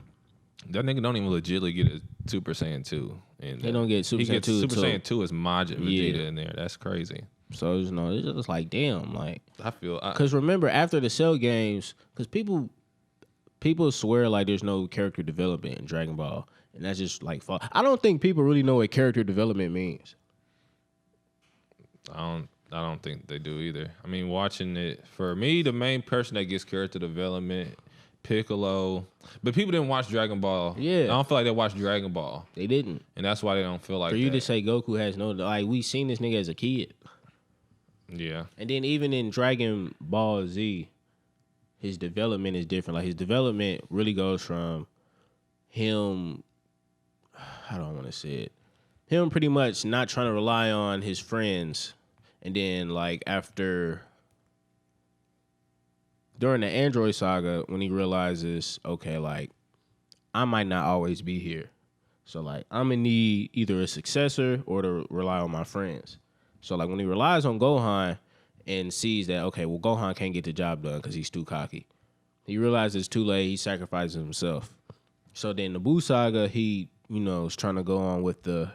That nigga don't even legitimately get a Super Saiyan 2. And they don't get Super Saiyan 2. Super Saiyan 2 is Majin Vegeta in there. That's crazy. So it's just like damn, like I feel because remember after the Cell games, because people swear like there's no character development in Dragon Ball, and that's just like false. I don't think people really know what character development means. I don't think they do either. I mean, watching it for me, the main person that gets character development. Piccolo, but people didn't watch Dragon Ball. Yeah, I don't feel like they watched Dragon Ball. They didn't, and that's why they don't feel like. For you to say Goku has no, like we seen this nigga as a kid. Yeah, and then even in Dragon Ball Z, his development is different. Like his development really goes from him. How do I want to say it? Him pretty much not trying to rely on his friends, and then like after. During the Android saga, when he realizes, okay, like, I might not always be here. So, like, I'm going to need either a successor or to rely on my friends. So, like, when he relies on Gohan and sees that, okay, well, Gohan can't get the job done because he's too cocky. He realizes it's too late. He sacrifices himself. So, then the Buu saga, he, is trying to go on with the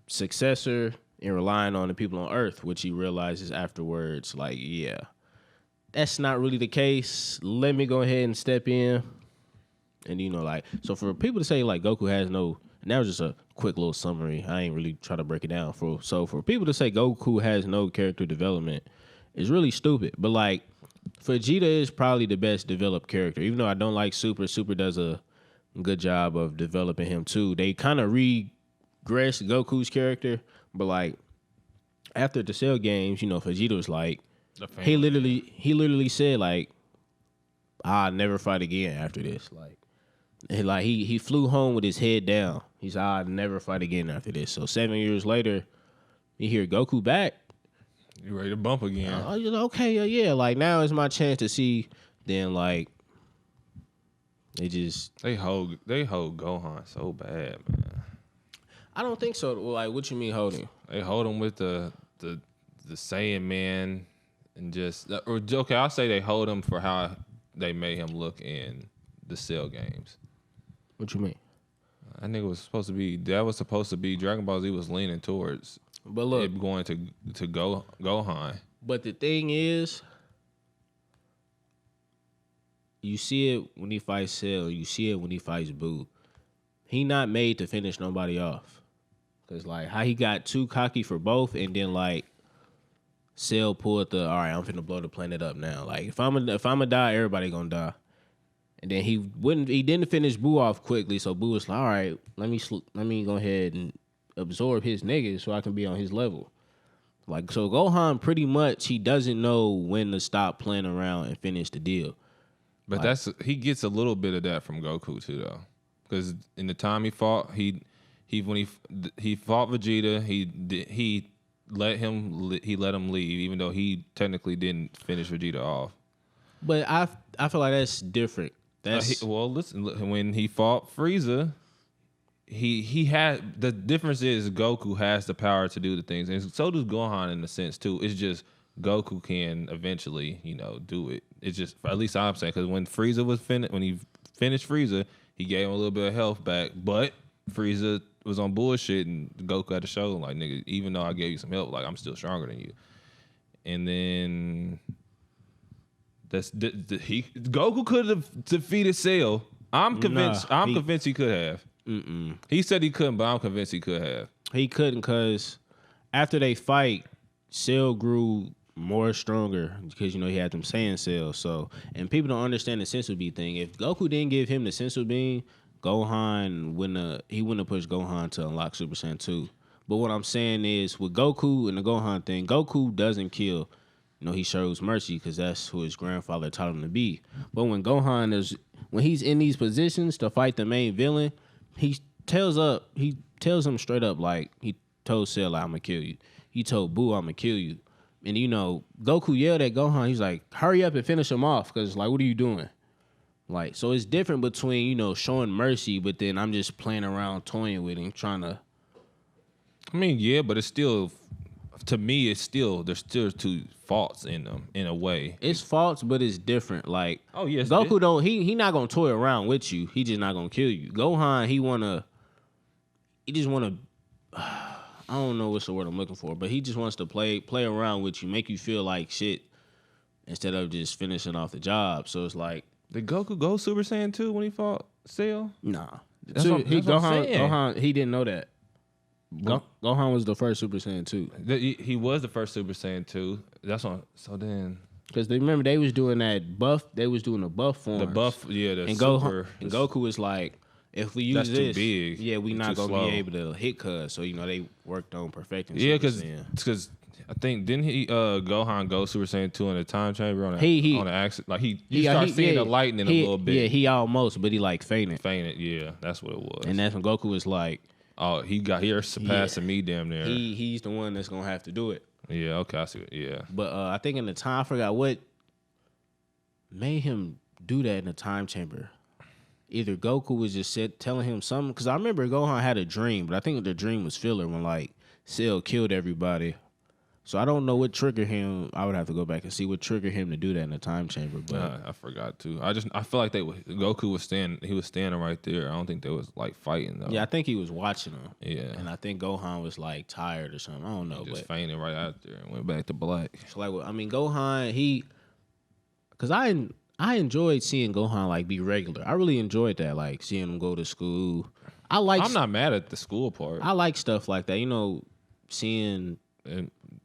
successor and relying on the people on Earth, which he realizes afterwards, like, yeah. That's not really the case. Let me go ahead and step in. And, so for people to say, like, Goku has no, and that was just a quick little summary. I ain't really try to break it down. So for people to say Goku has no character development is really stupid. But, like, Vegeta is probably the best developed character. Even though I don't like Super does a good job of developing him, too. They kind of regressed Goku's character. But, like, after the Cell games, Vegeta was like, he literally said, like, I'll never fight again after this. Like, And like he flew home with his head down. He's like, I'll never fight again after this. So 7 years later, you hear Goku back. You ready to bump again? Okay, yeah. Like now is my chance to see. Then like they hold Gohan so bad, man. I don't think so. Like, what you mean holding? They hold him with the Saiyan man, and just okay. I'll say they hold him for how they made him look in the Cell games. What you mean? I think it was supposed to be Dragon Ball Z was leaning towards, but look, it going to Gohan. But the thing is, you see it when he fights Cell. You see it when he fights Boo. He not made to finish nobody off. Cause like how he got too cocky for both, and then like Cell pulled all right, I'm finna blow the planet up now. Like if I'm gonna die, everybody gonna die. And then he didn't finish Boo off quickly, so Boo was like, all right, let me go ahead and absorb his niggas so I can be on his level. Like so Gohan pretty much he doesn't know when to stop playing around and finish the deal. But like, he gets a little bit of that from Goku too though. Because in the time he fought, when he fought Vegeta, he let him leave, even though he technically didn't finish Vegeta off. But I feel like that's different. Listen, when he fought Frieza, he had the difference is Goku has the power to do the things, and so does Gohan in a sense too. It's just Goku can eventually, do it. It's just at least I'm saying because when Frieza was when he finished Frieza. He gave him a little bit of health back, but Frieza was on bullshit, and Goku had to show him, like, nigga, even though I gave you some help, like, I'm still stronger than you. And then Goku could have defeated Cell. I'm convinced he could have. He said he couldn't, but I'm convinced he could have. He couldn't because after they fight, Cell grew more stronger because he had them Saiyan cells. So, and people don't understand the Sensu Bean thing. If Goku didn't give him the Sensu Bean, Gohan wouldn't have pushed Gohan to unlock Super Saiyan 2. But what I'm saying is with Goku and the Gohan thing, Goku doesn't kill. He shows mercy because that's who his grandfather taught him to be. But when he's in these positions to fight the main villain, he tells him straight up, like he told Cell, like, I'm gonna kill you. He told Boo, I'm gonna kill you. And, Goku yelled at Gohan. He's like, hurry up and finish him off. Because, like, what are you doing? Like, so it's different between, showing mercy, but then I'm just playing around, toying with him, trying to. I mean, yeah, but it's still, to me, there's still two faults in them, in a way. It's faults, but it's different. Like, oh, yes. Goku he not going to toy around with you. He just not going to kill you. Gohan, he just want to. I don't know what's the word I'm looking for, but he just wants to play around with you, make you feel like shit instead of just finishing off the job. So it's like, did Goku go Super Saiyan 2 when he fought Cell? Nah. Gohan, he didn't know that. Gohan was the first Super Saiyan 2. He was the first Super Saiyan 2. That's on. So then, because remember they was doing that buff. They was doing the buff forms. The buff, yeah. Goku was like, if we use that's this, too big. Yeah, we not gonna be able to hit cuz. So they worked on perfecting. Yeah, because I think didn't he Gohan go Super Saiyan 2 in the time chamber on an accident? Like you start seeing the lightning a little bit. Yeah, he almost, but he like fainted. Yeah, that's what it was. And that's when Goku was like, oh, he surpassing me damn near. He's the one that's gonna have to do it. Yeah, okay, I see it. Yeah, but I think in the time I forgot what made him do that in the time chamber. Either Goku was just telling him something, because I remember Gohan had a dream, but I think the dream was filler when like Cell killed everybody. So I don't know what triggered him. I would have to go back and see what triggered him to do that in the time chamber. But I forgot to. I feel like Goku was standing right there. I don't think they was like fighting though. Yeah, I think he was watching him. Yeah, and I think Gohan was like tired or something. I don't know. He just fainted right out there and went back to black. So like, I mean, Gohan, because I enjoyed seeing Gohan like be regular. I really enjoyed that, like seeing him go to school. I'm not mad at the school part. I like stuff like that.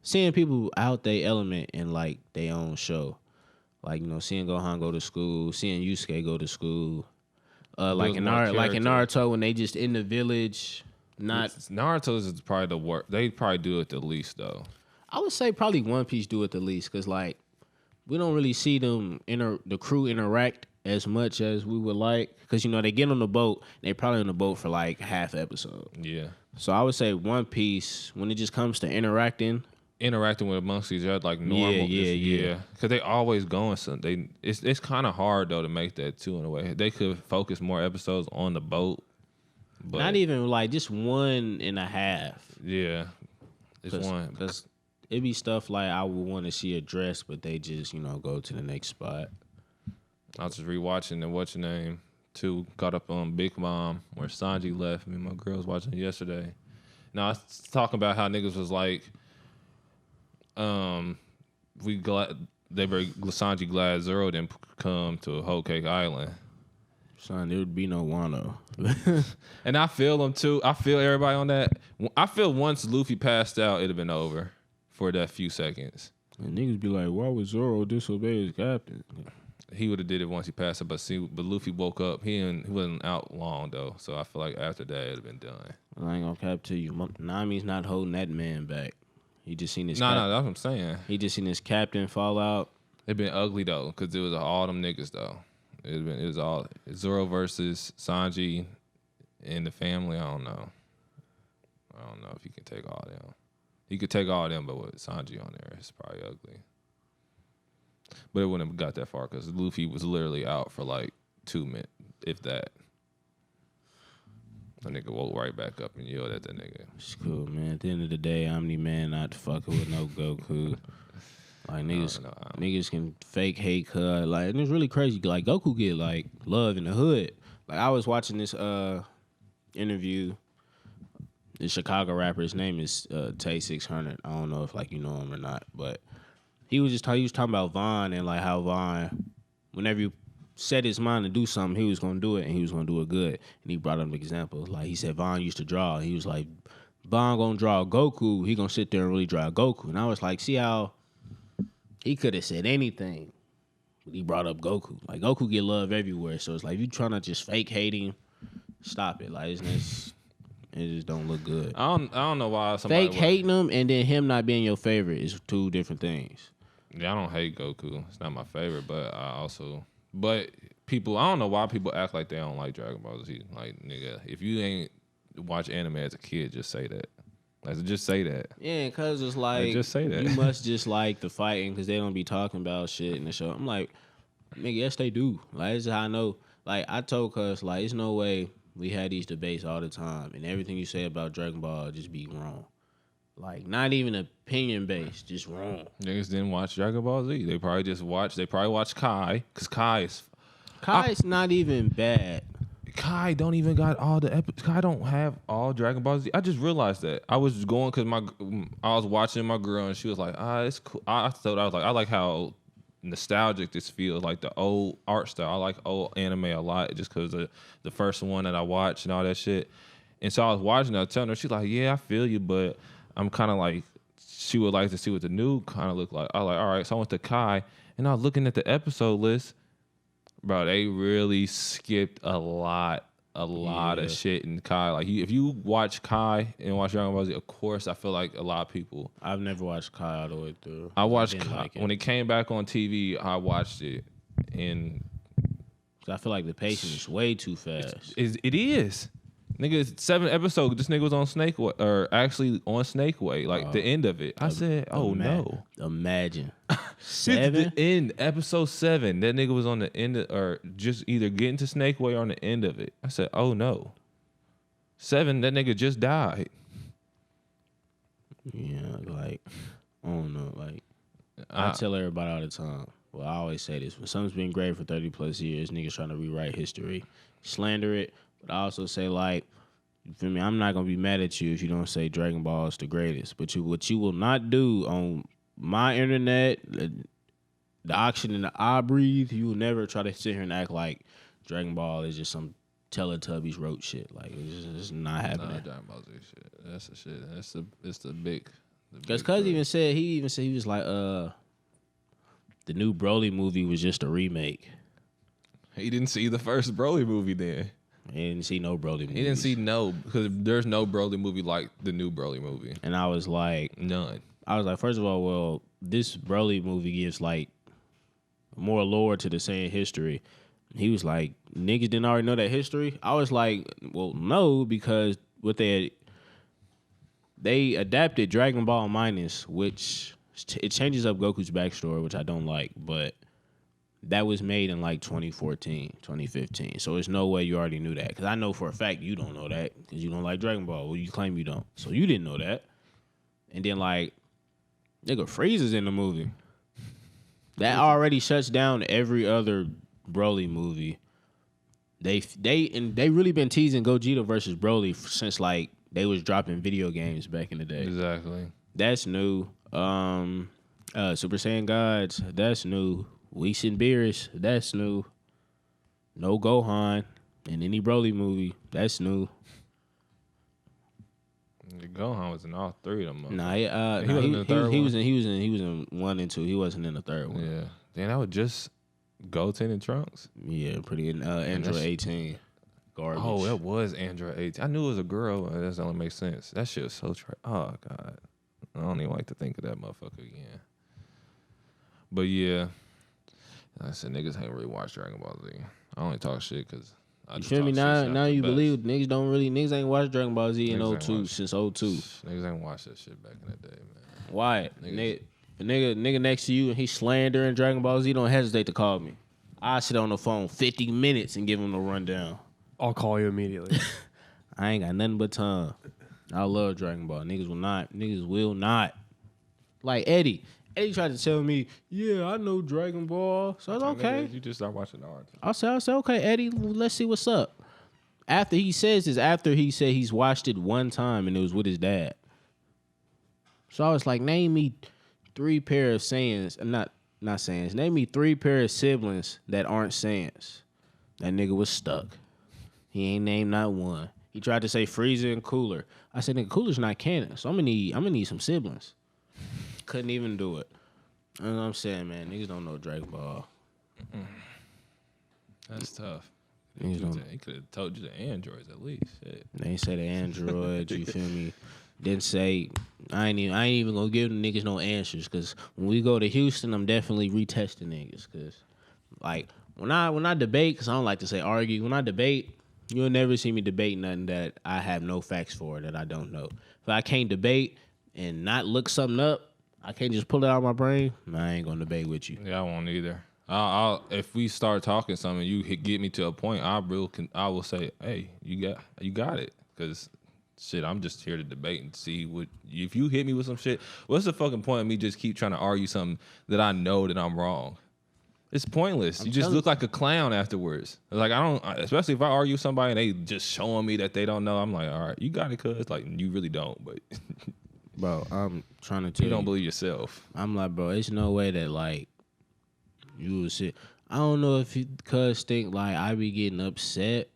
Seeing people out their element in like their own show. Like, seeing Gohan go to school, seeing Yusuke go to school. Like in Naruto when they just in the village. Naruto is probably the worst. They probably do it the least though. I would say probably One Piece do it the least, because like we don't really see them the crew interact as much as we would like. Because, they get on the boat. They probably on the boat for like half episode. Yeah. So I would say One Piece, when it just comes to interacting with amongst each other like normal. Yeah. Because they always going something. It's kind of hard, though, to make that, too, in a way. They could focus more episodes on the boat. But not even like just 1.5. Yeah. It's one. Because it'd be stuff like I would want to see addressed, but they just, go to the next spot. I was just rewatching the What's Your Name 2, caught up on Big Mom, where Sanji left. Me and my girl was watching it yesterday. Now, I was talking about how niggas was like, Sanji glad Zoro didn't come to Whole Cake Island. Son, there would be no Wano. And I feel them too. I feel everybody on that. I feel once Luffy passed out, it'd have been over for that few seconds. And niggas be like, why would Zoro disobey his captain? He would have did it once he passed out, but Luffy woke up. He wasn't out long though, so I feel like after that it'd have been done. I ain't gonna cap to you. Nami's not holding that man back. He just seen his. No, that's what I'm saying. He just seen his captain fall out. It been ugly though, cause it was all them niggas though. It was all Zoro versus Sanji and the family. I don't know if he can take all them. He could take all them, but with Sanji on there, it's probably ugly. But it wouldn't have got that far because Luffy was literally out for like 2 minutes, if that. That nigga woke right back up and yelled at that nigga. It's cool, man. At the end of the day, I'm the man not fucking with no Goku. Like niggas can fake hate cuz. Like, and it's really crazy. Like Goku get like love in the hood. Like I was watching this interview. The Chicago rapper, his name is Tay 600. I don't know if like you know him or not, but he was talking about Vaughn and like how Vaughn, whenever you set his mind to do something, he was gonna do it and he was gonna do it good. And he brought up examples. Like he said Vaughn used to draw. He was like, Vaughn gonna draw Goku, he gonna sit there and really draw Goku. And I was like, see how he could have said anything, but he brought up Goku. Like Goku get love everywhere, so it's like if you trying to just fake hate him, stop it. Like it just don't look good. I don't know why somebody fake hating him and then him not being your favorite is two different things. Yeah, I don't hate Goku. It's not my favorite, but people, I don't know why people act like they don't like Dragon Ball Z. Like nigga, if you ain't watch anime as a kid, just say that. Just say that. Yeah, because it's like, just say that. You must just like the fighting because they don't be talking about shit in the show. I'm like, nigga, yes, they do. Like, this is how I know. Like, I told cuz, like, there's no way we had these debates all the time and everything you say about Dragon Ball just be wrong. Like, not even opinion-based, just wrong. Niggas didn't watch Dragon Ball Z. They probably watched Kai, because Kai's not even bad. Kai don't even got all the episodes. Kai don't have all Dragon Ball Z. I just realized that. I was going because I was watching my girl and she was like, it's cool. I like how nostalgic this feels, like the old art style. I like old anime a lot just because of the first one that I watched and all that shit. And so I was watching it, I was telling her, she's like, yeah, I feel you, but I'm kind of like, she would like to see what the new kind of look like. I was like, all right, so I went to Kai and I was looking at the episode list. Bro, they really skipped a lot of shit in Kai. Like, if you watch Kai and watch Dragon Ball Z, of course, I feel like a lot of people. I've never watched Kai all the way through. I watched Kai. When it came back on TV, I watched it. And I feel like the pacing is way too fast. It is. Nigga, 7 episodes, this nigga was on Snake Way, or actually on Snake Way, like the end of it. I said, no. Imagine. 7? The end, episode 7. That nigga was on the end or just either getting to Snake Way or on the end of it. I said, oh no. 7, that nigga just died. Yeah, like, I don't know. Like, I tell everybody all the time. Well, I always say this. When something's been great for 30 plus years, niggas trying to rewrite history, slander it. But I also say, like, you feel me? I'm not going to be mad at you if you don't say Dragon Ball is the greatest. But what you will not do on my internet, the oxygen that I breathe, you will never try to sit here and act like Dragon Ball is just some Teletubbies wrote shit. Like, it's just not happening. Nah, Dragon Ball Z shit. That's the shit. It's the big. Because Cuz even said, he was like, the new Broly movie was just a remake. He didn't see the first Broly movie then. He didn't see no Broly movie. He didn't see because there's no Broly movie like the new Broly movie. And I was like... None. I was like, first of all, well, this Broly movie gives, like, more lore to the same history. he was like, niggas didn't already know that history. I was like, well, no, because what they adapted Dragon Ball Minus, which it changes up Goku's backstory, which I don't like, but that was made in like 2014, 2015. So there's no way you already knew that. Because I know for a fact you don't know that because you don't like Dragon Ball. Well, you claim you don't. So you didn't know that. And then like, nigga, Frieza's in the movie. That already shuts down every other Broly movie. They really been teasing Gogeta versus Broly since like they was dropping video games back in the day. Exactly. That's new. Super Saiyan Gods, that's new. Whis and Beerus, that's new. No Gohan in any Broly movie, that's new. Gohan was in all three of them. Nah, he was in the third one. He was in 1 and 2. He wasn't in the third one. Yeah. Then that was just Goten and Trunks. Yeah, pretty Android 18. Garbage. Oh, that was Android 18. I knew it was a girl. That only makes sense. That shit was so oh God. I don't even like to think of that motherfucker again. But yeah, I said niggas ain't really watched Dragon Ball Z. I only talk shit because I just feel me? Now you believe niggas ain't watched Dragon Ball Z in 02 since 02. Niggas ain't watched that shit back in the day, man. Why? Nigga next to you and he's slandering Dragon Ball Z, don't hesitate to call me. I sit on the phone 50 minutes and give him the rundown. I'll call you immediately. I ain't got nothing but time. I love Dragon Ball. Niggas will not. Like Eddie tried to tell me, yeah, I know Dragon Ball. So I was okay. You just start watching Naruto. I said, okay, Eddie, let's see what's up. After he says this, after he said he's watched it one time and it was with his dad. So I was like, name me 3 pair of Saiyans, not Saiyans. Name me 3 pair of siblings that aren't Saiyans. That nigga was stuck. He ain't named not one. He tried to say Frieza and Cooler. I said, nigga, Cooler's not canon, so I'm gonna need some siblings. Couldn't even do it. You know what I'm saying, man? Niggas don't know Dragon Ball. That's tough. He could have told you the androids at least. Shit. They ain't say the androids, you feel me? Didn't say, I ain't even gonna give them niggas no answers, because when we go to Houston, I'm definitely retesting niggas, because, like, when I debate, because I don't like to say argue, when I debate, you'll never see me debate nothing that I have no facts for, that I don't know. If I can't debate and not look something up, I can't just pull it out of my brain, I ain't gonna debate with you. Yeah, I won't either. I'll if we start talking something, you get me to a point, I will say, hey, you got it, because shit, I'm just here to debate and see what. If you hit me with some shit, what's the fucking point of me just keep trying to argue something that I know that I'm wrong? It's pointless. You just look like a clown afterwards. Like, I don't, especially if I argue with somebody and they just showing me that they don't know. I'm like, all right, you got it, cuz. Like, you really don't, but. Bro, I'm trying to tell you. You don't believe yourself. I'm like, bro, it's no way that, like, you would sit. I don't know if you, cuz, think, like, I be getting upset.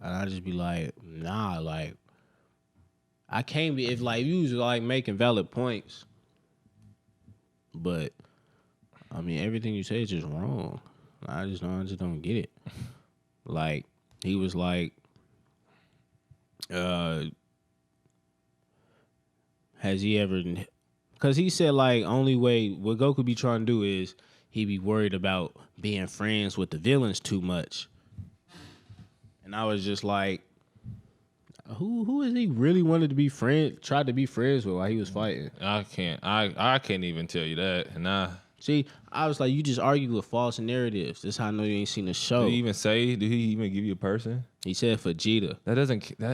And I just be like, nah, like, I can't be, if, like, you was, like, making valid points. But. I mean, everything you say is just wrong. I just don't get it. Like, he was like, has he ever, because he said, like, only way, what Goku be trying to do is he be worried about being friends with the villains too much. And I was just like, who is he really wanted to be tried to be friends with while he was fighting? I can't even tell you that. And see, I was like, you just argue with false narratives. That's how I know you ain't seen the show. Did he even give you a person? He said Vegeta.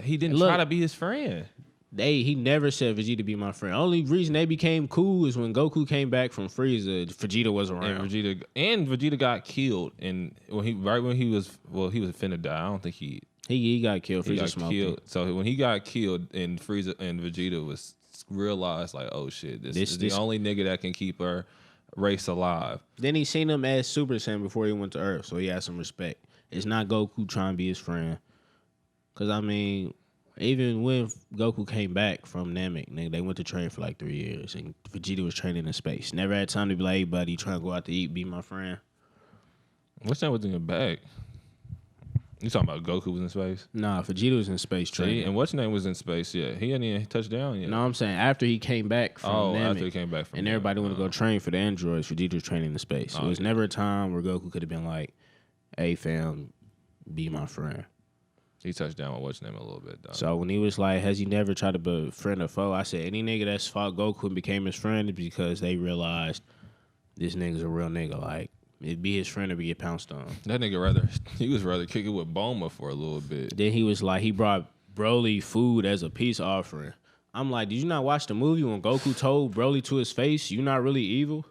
He didn't try to be his friend. He never said Vegeta be my friend. Only reason they became cool is when Goku came back from Frieza, Vegeta was around. And Vegeta got killed, and when he was finna die. I don't think he got killed. Frieza smoked him. So when he got killed, and Frieza and Vegeta was realized, like, oh shit, this is the only nigga that can keep our race alive. Then he seen him as Super Saiyan before he went to Earth, so he had some respect. It's not Goku trying to be his friend. Because, I mean, even when Goku came back from Namek, nigga, they went to train for like 3 years, and Vegeta was training in space. Never had time to be like, hey, buddy, trying to go out to eat, be my friend. What's that was in your bag? You talking about Goku was in space? Nah, Vegeta was in space training. And what's name was in space, yeah. He hadn't even touched down yet. No, I'm saying after he came back from Namek. After he came back from and everybody went to go train for the androids, Vegeta was training in space. It was never a time where Goku could have been like, hey fam, be my friend. He touched down with what's name a little bit, though. So when he was like, has he never tried to befriend a foe? I said, any nigga that's fought Goku and became his friend is because they realized this nigga's a real nigga. Like, it'd be his friend or be get pounced on. That nigga was rather kick it with Boma for a little bit. Then he was like, he brought Broly food as a peace offering. I'm like, did you not watch the movie when Goku told Broly to his face, you not really evil?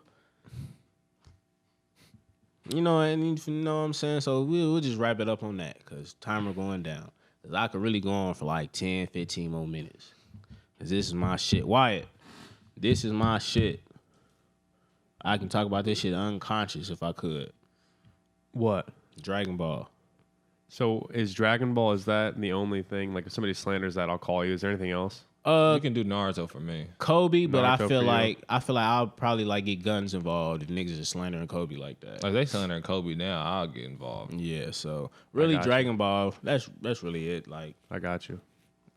You know, and you know what I'm saying? So we'll just wrap it up on that because timer going down. Because I could really go on for like 10, 15 more minutes. Because this is my shit. Wyatt, this is my shit. I can talk about this shit unconscious if I could. What? Dragon Ball. So is Dragon Ball, is that the only thing? Like if somebody slanders that, I'll call you. Is there anything else? You can do Naruto for me. Kobe, but Naruto I feel like I'll probably like get guns involved if niggas is slandering Kobe like that. Like they slandering Kobe now, I'll get involved. Yeah, so really Dragon Ball, that's really it. Like I got you.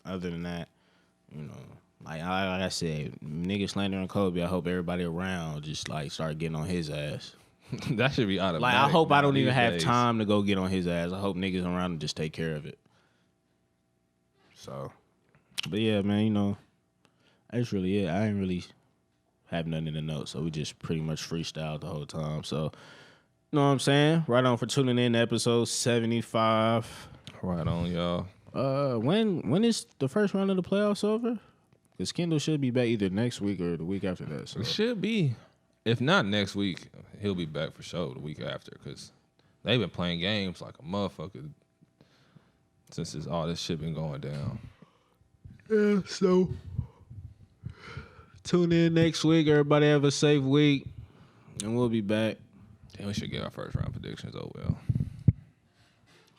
Other than that, you know, like I said, niggas slandering Kobe, I hope everybody around just like start getting on his ass. That should be automatic. Like I hope I don't even have time to go get on his ass. I hope niggas around him just take care of it. So, but yeah, man, you know, that's really it. I ain't really have nothing in the notes, so we just pretty much freestyled the whole time. So, you know what I'm saying? Right on for tuning in to episode 75. Right on, y'all. When is the first round of the playoffs over? Because Kendall should be back either next week or the week after that. So. It should be. If not next week, he'll be back for sure the week after because they've been playing games like a motherfucker since all this shit been going down. Yeah, so tune in next week. Everybody have a safe week, and we'll be back. Damn, we should get our first round predictions. Oh, well.